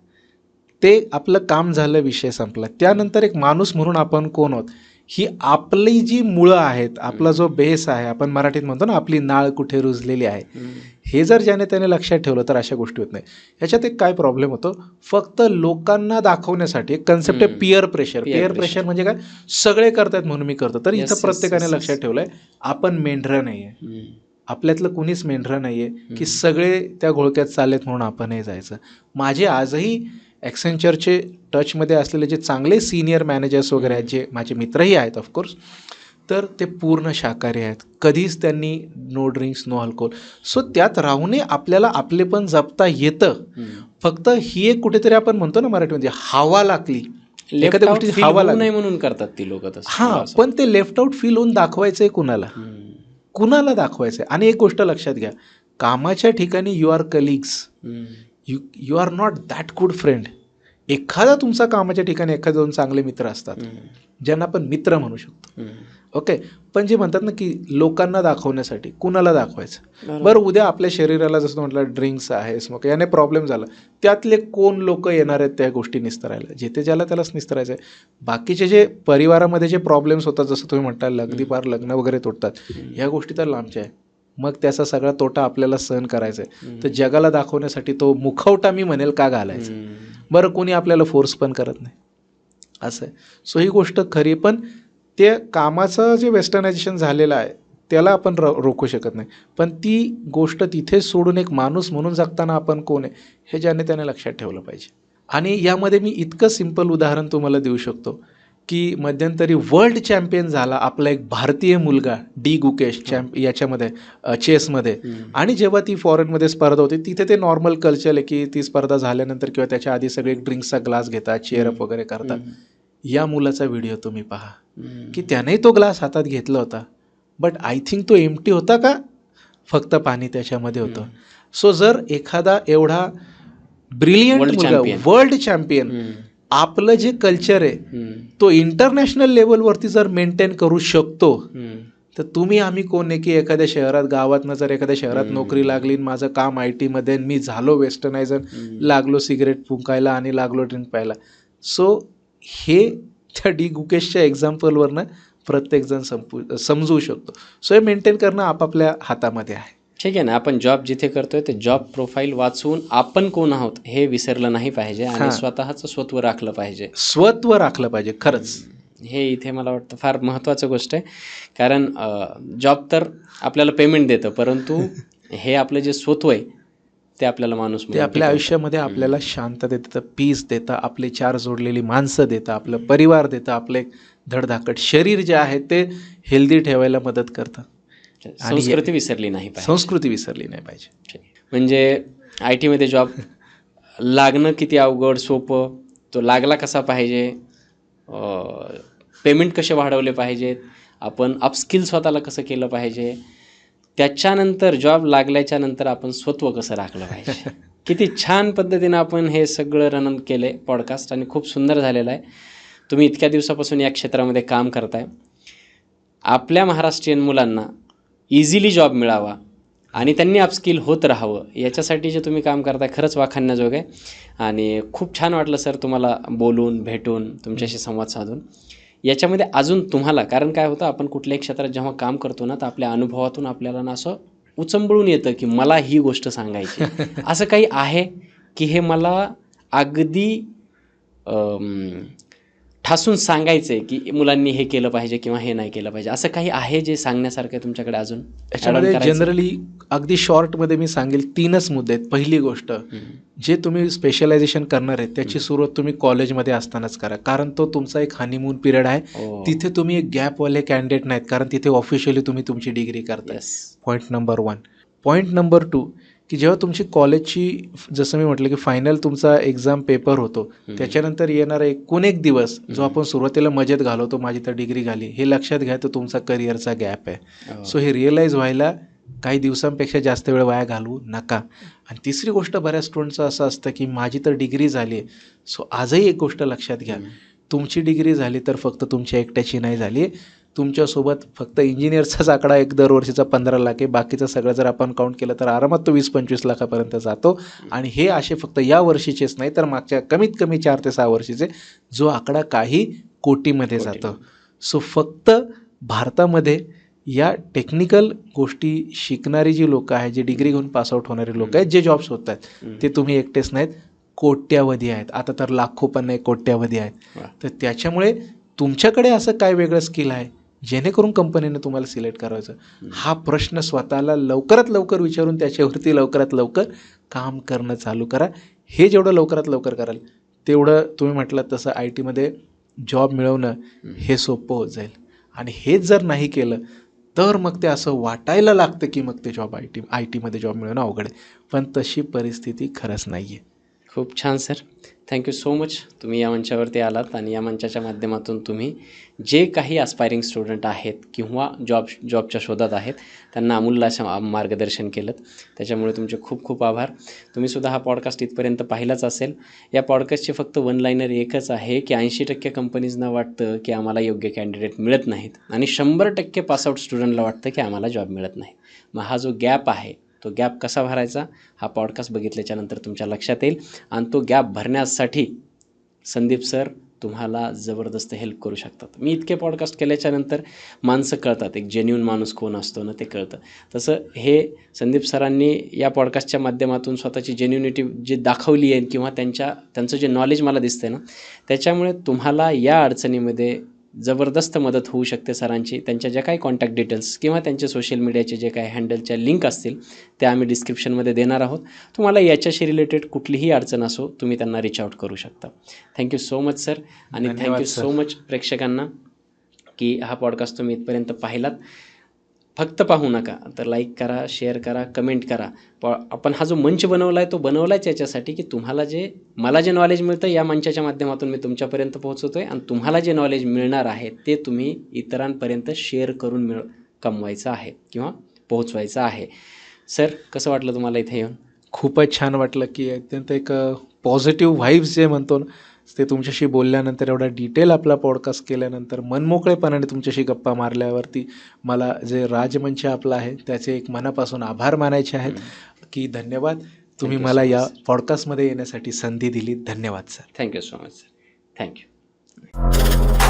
Speaker 2: ते आपलं काम झालं, विषय संपला. त्यानंतर एक माणूस म्हणून आपण कोण आहोत, ही आपली जी मुळं आहेत, आपला जो बेस आहे, आपण मराठीत म्हणतो ना, आपली नाळ कुठे रुजलेली आहे, हे जर ज्याने त्याने लक्षात ठेवलं तर अशा गोष्टी होत नाही. ह्याच्यात एक काय प्रॉब्लेम होतो, फक्त लोकांना दाखवण्यासाठी एक कन्सेप्ट आहे पिअर प्रेशर. पिअर प्रेशर म्हणजे काय, सगळे करतात म्हणून मी करतो. तर इथं प्रत्येकाने लक्षात ठेवलंय, आपण मेंढरं नाही आहे, आपल्यातलं कुणीच मेंढरं नाही आहे की सगळे त्या घोळक्यात चाललेत म्हणून आपणही जायचं. माझे आजही ॲक्सेंचरचे टचमध्ये असलेले जे चांगले सिनियर मॅनेजर्स वगैरे आहेत, जे माझे मित्रही आहेत ऑफकोर्स, तर ते पूर्ण शाकाहारी आहेत. कधीच त्यांनी no drinks, no alcohol. So त्यात राहूनही आपल्याला आपलेपण जपता येतं. फक्त ही एक कुठेतरी आपण म्हणतो ना मराठीमध्ये, हवा लागली, एखाद्या गोष्टी हवा लागली
Speaker 1: म्हणून करतात ती लोक.
Speaker 2: हां, पण ते लेफ्ट आउट फील होऊन दाखवायचंय कुणाला दाखवायचंय. आणि एक गोष्ट लक्षात घ्या, कामाच्या ठिकाणी you are colleagues, you are not that good friend. एखादा तुमचा कामाच्या ठिकाणी एखादे दोन चांगले मित्र असतात ज्यांना आपण मित्र म्हणू शकतो, ओके. पण जे म्हणतात ना की लोकांना दाखवण्यासाठी, कुणाला दाखवायचं. बरं, उद्या आपल्या शरीराला जसं म्हटलं ड्रिंक्स आहे, स्मोक, याने प्रॉब्लेम झाला, त्यातले कोण लोक येणार आहेत त्या गोष्टी निस्तरायला? जिथे ज्याला त्यालाच निस्तरायचं आहे. बाकीचे जे परिवारामध्ये जे प्रॉब्लेम्स होतात, जसं तुम्ही म्हटलं अगदी पार लग्न वगैरे तुटतात, ह्या गोष्टी तर लांबच्या आहे. मग त्याचा सगळा तोटा आपल्याला सहन करायचा आहे. तर जगाला दाखवण्यासाठी तो मुखवटा मी म्हणेल का घालायचा? बरं, कोणी आपल्याला फोर्स पण करत नाही, असं आहे. सो ही गोष्ट खरी. पण ते कामाचं जे वेस्टर्नायझेशन झालेलं आहे त्याला आपण रोखू शकत नाही. पण ती गोष्ट तिथे सोडून एक माणूस म्हणून जगताना आपण कोण आहे हे ज्याने त्याने लक्षात ठेवलं पाहिजे. आणि यामध्ये मी इतकं सिम्पल उदाहरण तुम्हाला देऊ शकतो की मध्यंतरी वर्ल्ड चॅम्पियन झाला आपला एक भारतीय मुलगा डी गुकेश, याच्यामध्ये चेसमध्ये. आणि जेव्हा ती फॉरेनमध्ये स्पर्धा होती तिथे ते नॉर्मल कल्चर आहे की ती स्पर्धा झाल्यानंतर किंवा त्याच्या आधी सगळे ड्रिंक्सचा ग्लास घेतात, चेअरअप वगैरे करतात. या मुलाचा व्हिडिओ तुम्ही पहा की त्यानेही तो ग्लास हातात घेतला होता, बट आय थिंक तो एम्प्टी होता का फक्त पाणी त्याच्यामध्ये होतं. सो जर एखादा एवढा ब्रिलियंट
Speaker 1: World
Speaker 2: मुलगा,
Speaker 1: champion.
Speaker 2: वर्ल्ड चॅम्पियन, आपलं जे कल्चर आहे तो इंटरनॅशनल लेवलवरती जर मेंटेन करू शकतो, तर तुम्ही आम्ही कोण आहे की एखाद्या शहरात, गावातनं जर एखाद्या शहरात नोकरी लागली, माझं काम IT मध्ये, मी झालो वेस्टर्नायझर, लागलो सिगरेट फुंकायला आणि लागलो ड्रिंक प्यायला. सो हे त्या डी गुकेशच्या एक्झाम्पलवरनं प्रत्येकजण समजू शकतो. सो हे मेंटेन करणं आपापल्या हातामध्ये आहे.
Speaker 1: ठीक आहे ना. आपण जॉब जिथे करतोय ते जॉब प्रोफाईल वाचून आपण कोण आहोत हे विसरलं नाही पाहिजे आणि स्वतःचं स्वत्व राखलं पाहिजे.
Speaker 2: स्वत्व राखलं पाहिजे खरंच.
Speaker 1: हे इथे मला वाटतं फार महत्त्वाचं गोष्ट आहे. कारण जॉब तर आपल्याला पेमेंट देतं, परंतु हे आपलं जे स्वत्व आहे ते आपल्याला माणूस
Speaker 2: ते आपल्या आयुष्यामध्ये आपल्याला शांतता देतं, पीस देतं, आपले चार जोडलेली माणसं देतं, आपलं परिवार देतं, आपलं धडधाकट शरीर जे आहे ते हेल्दी ठेवायला मदत करतं.
Speaker 1: संस्कृती विसरली नाही पाहिजे.
Speaker 2: संस्कृती विसरली नाही पाहिजे.
Speaker 1: म्हणजे IT मध्ये जॉब लागणं किती अवघड सोपं, तो लागला कसा पाहिजे, पेमेंट कसे वाढवले पाहिजेत, आपण अपस्किल स्वतःला कसं केलं पाहिजे, त्याच्यानंतर जॉब लागल्याच्या नंतर आपण स्वत्व कसं राखलं पाहिजे. किती छान पद्धतीनं आपण हे सगळं रनन केलं आहे पॉडकास्ट आणि खूप सुंदर झालेलं आहे. तुम्ही इतक्या दिवसापासून या क्षेत्रामध्ये काम करताय. आपल्या महाराष्ट्रीयन मुलांना इझिली जॉब मिळावा आणि त्यांनी अपस्किल होत राहावं याच्यासाठी जे तुम्ही काम करताय खरंच वाखाणण्याजोगं आहे. आणि खूप छान वाटलं सर तुम्हाला बोलून, भेटून, तुमच्याशी संवाद साधून. याच्यामध्ये अजून तुम्हाला, कारण काय होतं, आपण कुठल्याही क्षेत्रात जेव्हा काम करतो ना तर आपल्या अनुभवातून आपल्याला ना असं उचंबळून येतं की मला ही गोष्ट सांगायची. असं काही आहे की हे मला अगदी ठासून सांगायचं आहे की मुलांनी हे केलं पाहिजे किंवा हे नाही केलं पाहिजे, असं काही आहे जे सांगण्यासारखं आहे तुमच्याकडे अजून?
Speaker 2: याच्यामध्ये जनरली अगदी शॉर्टमध्ये मी सांगेल 3च मुद्दे आहेत. पहिली गोष्ट, जे तुम्ही स्पेशलायझेशन करणार आहे त्याची सुरुवात तुम्ही कॉलेजमध्ये असतानाच करा, कारण तो तुमचा एक हनीमून पिरियड आहे. तिथे तुम्ही एक गॅपवाले कॅन्डिडेट नाहीत, कारण तिथे ऑफिशियली तुम्ही तुमची डिग्री करताय. Point number 1. पॉईंट नंबर 2, की जेव्हा तुमची कॉलेजची, जसं मी म्हटलं की फायनल तुमचा एक्झाम पेपर होतो, त्याच्यानंतर येणारा एकूण एक दिवस जो आपण सुरुवातीला मजेत घालवतो, माझी तर डिग्री झाली, हे लक्षात घ्या, तो तुमचा करिअरचा गॅप आहे. सो हे रिअलाईज व्हायला काही दिवसांपेक्षा जास्त वेळ वाया घालवू नका. आणि तिसरी गोष्ट, बऱ्याच स्टुडंटचं असं असतं की माझी तर डिग्री झाली आहे. सो आजही एक गोष्ट लक्षात घ्या, तुमची डिग्री झाली तर फक्त तुमच्या एकट्याची नाही झाली, तुमच्यासोबत फक्त इंजिनियरचाच आकडा एक दरवर्षीचा 15 लाख आहे, बाकीचं सगळं जर आपण काउंट केलं तर आरामात तो 20-25 लाखापर्यंत जातो. आणि हे असे फक्त या वर्षीचेच नाही तर मागच्या कमीत कमी 4 ते 6 वर्षीचे, जो आकडा काही कोटीमध्ये जातो. सो फक्त भारतामध्ये या टेक्निकल गोष्टी शिकणारी जी लोकं आहेत, जे डिग्री घेऊन पासआउट होणारे लोक आहेत, जे जॉब्स होत आहेत, ते तुम्ही एकटेच नाहीत, कोट्यावधी आहेत. आता तर लाखो पण नाही, कोट्यावधी आहेत. तर त्याच्यामुळे तुमच्याकडे असं काय वेगळं स्किल आहे जेणेकरून कंपनीने तुम्हाला सिलेक्ट करायचं, हा प्रश्न स्वतःला लवकरात लवकर विचारून त्याच्यावरती लवकरात लवकर काम करणं चालू करा. हे जेवढं लवकरात लवकर कराल तेवढं तुम्ही म्हटलं तसं IT मध्ये जॉब मिळवणं हे सोपं होत जाईल. आणि हेच जर नाही केलं तर मग ते असं वाटायला लागतं की मग ते जॉब IT मध्ये जॉब मिळवणं अवघड आहे, पण तशी परिस्थिती खरंच नाही आहे.
Speaker 1: खूप छान सर, थँक्यू सो मच. तुम्ही या मंचावरती आलात आणि या मंचाच्या माध्यमातून तुम्ही जे काही अस्पायरिंग स्टुडंट आहेत किंवा जॉबच्या शोधात आहेत त्यांना अमूल्य असं मार्गदर्शन केलं, त्याच्यामुळे तुमचे खूप खूप आभार. तुम्हीसुद्धा हा पॉडकास्ट इथपर्यंत पाहिलाच असेल. या पॉडकास्टची फक्त वन लाईनर एकच आहे की 80% कंपनीजना वाटतं की आम्हाला योग्य कॅन्डिडेट मिळत नाहीत आणि 100% पासआउट स्टुडंटला वाटतं की आम्हाला जॉब मिळत नाही. मग हा जो गॅप आहे तो गॅप कसा भरायचा हा पॉडकास्ट बघितल्याच्या नंतर तुमच्या लक्षात येईल. आणि तो गॅप भरण्यासाठी संदीप सर तुम्हाला जबरदस्त हेल्प करू शकतात. मी इतके पॉडकास्ट केल्याच्यानंतर माणसं कळतात, एक जेन्युइन माणूस कोण असतो ना ते कळतं. तसं हे संदीप सरांनी या पॉडकास्टच्या माध्यमातून स्वतःची जेन्युनिटी जी दाखवली आहे किंवा त्यांचं जे नॉलेज मला दिसतं आहे ना, त्याच्यामुळे तुम्हाला या अडचणीमध्ये जबरदस्त मदत होऊ शकते सरांची. त्यांच्या ज्या काही कॉन्टॅक्ट डिटेल्स किंवा त्यांचे सोशल मीडियाचे जे काही हँडलच्या लिंक असतील त्या आम्ही डिस्क्रिप्शनमध्ये देणार आहोत. तुम्हाला याच्याशी रिलेटेड कुठलीही अडचण असो तुम्ही त्यांना रीच आउट करू शकता. Thank you so much sir. आणि थँक्यू सो मच प्रेक्षकांना की हा पॉडकास्ट तुम्ही इथपर्यंत पाहिलात. फक्त पाहू नका तर लाईक करा, शेअर करा, कमेंट करा. आपण हा जो मंच बनवला आहे तो बनवलाच याच्यासाठी की मला जे नॉलेज मिळतं या मंचाच्या माध्यमातून मी तुमच्यापर्यंत पोहोचवतो आहे आणि तुम्हाला जे नॉलेज मिळणार आहे ते तुम्ही इतरांपर्यंत शेअर करून कमवायचं आहे किंवा पोहोचवायचं आहे. सर, कसं वाटलं तुम्हाला इथे येऊन?
Speaker 2: खूपच छान वाटलं की अत्यंत एक पॉझिटिव्ह व्हाईब्स जे म्हणतो ना, ते तुमच्याशी बोलल्यानंतर, एवढा डिटेल आपला पॉडकास्ट केल्यानंतर, मनमोकळेपणाने तुमच्याशी गप्पा मारल्यावरती मला जे राजमंच आपला आहे त्याचे एक मनापासून आभार मानायचे आहेत. की धन्यवाद, तुम्ही
Speaker 1: Thank you
Speaker 2: मला
Speaker 1: so
Speaker 2: या
Speaker 1: much.
Speaker 2: पॉडकास्टमध्ये येण्यासाठी संधी दिली. धन्यवाद sir.
Speaker 1: Thank you so much sir. Thank you.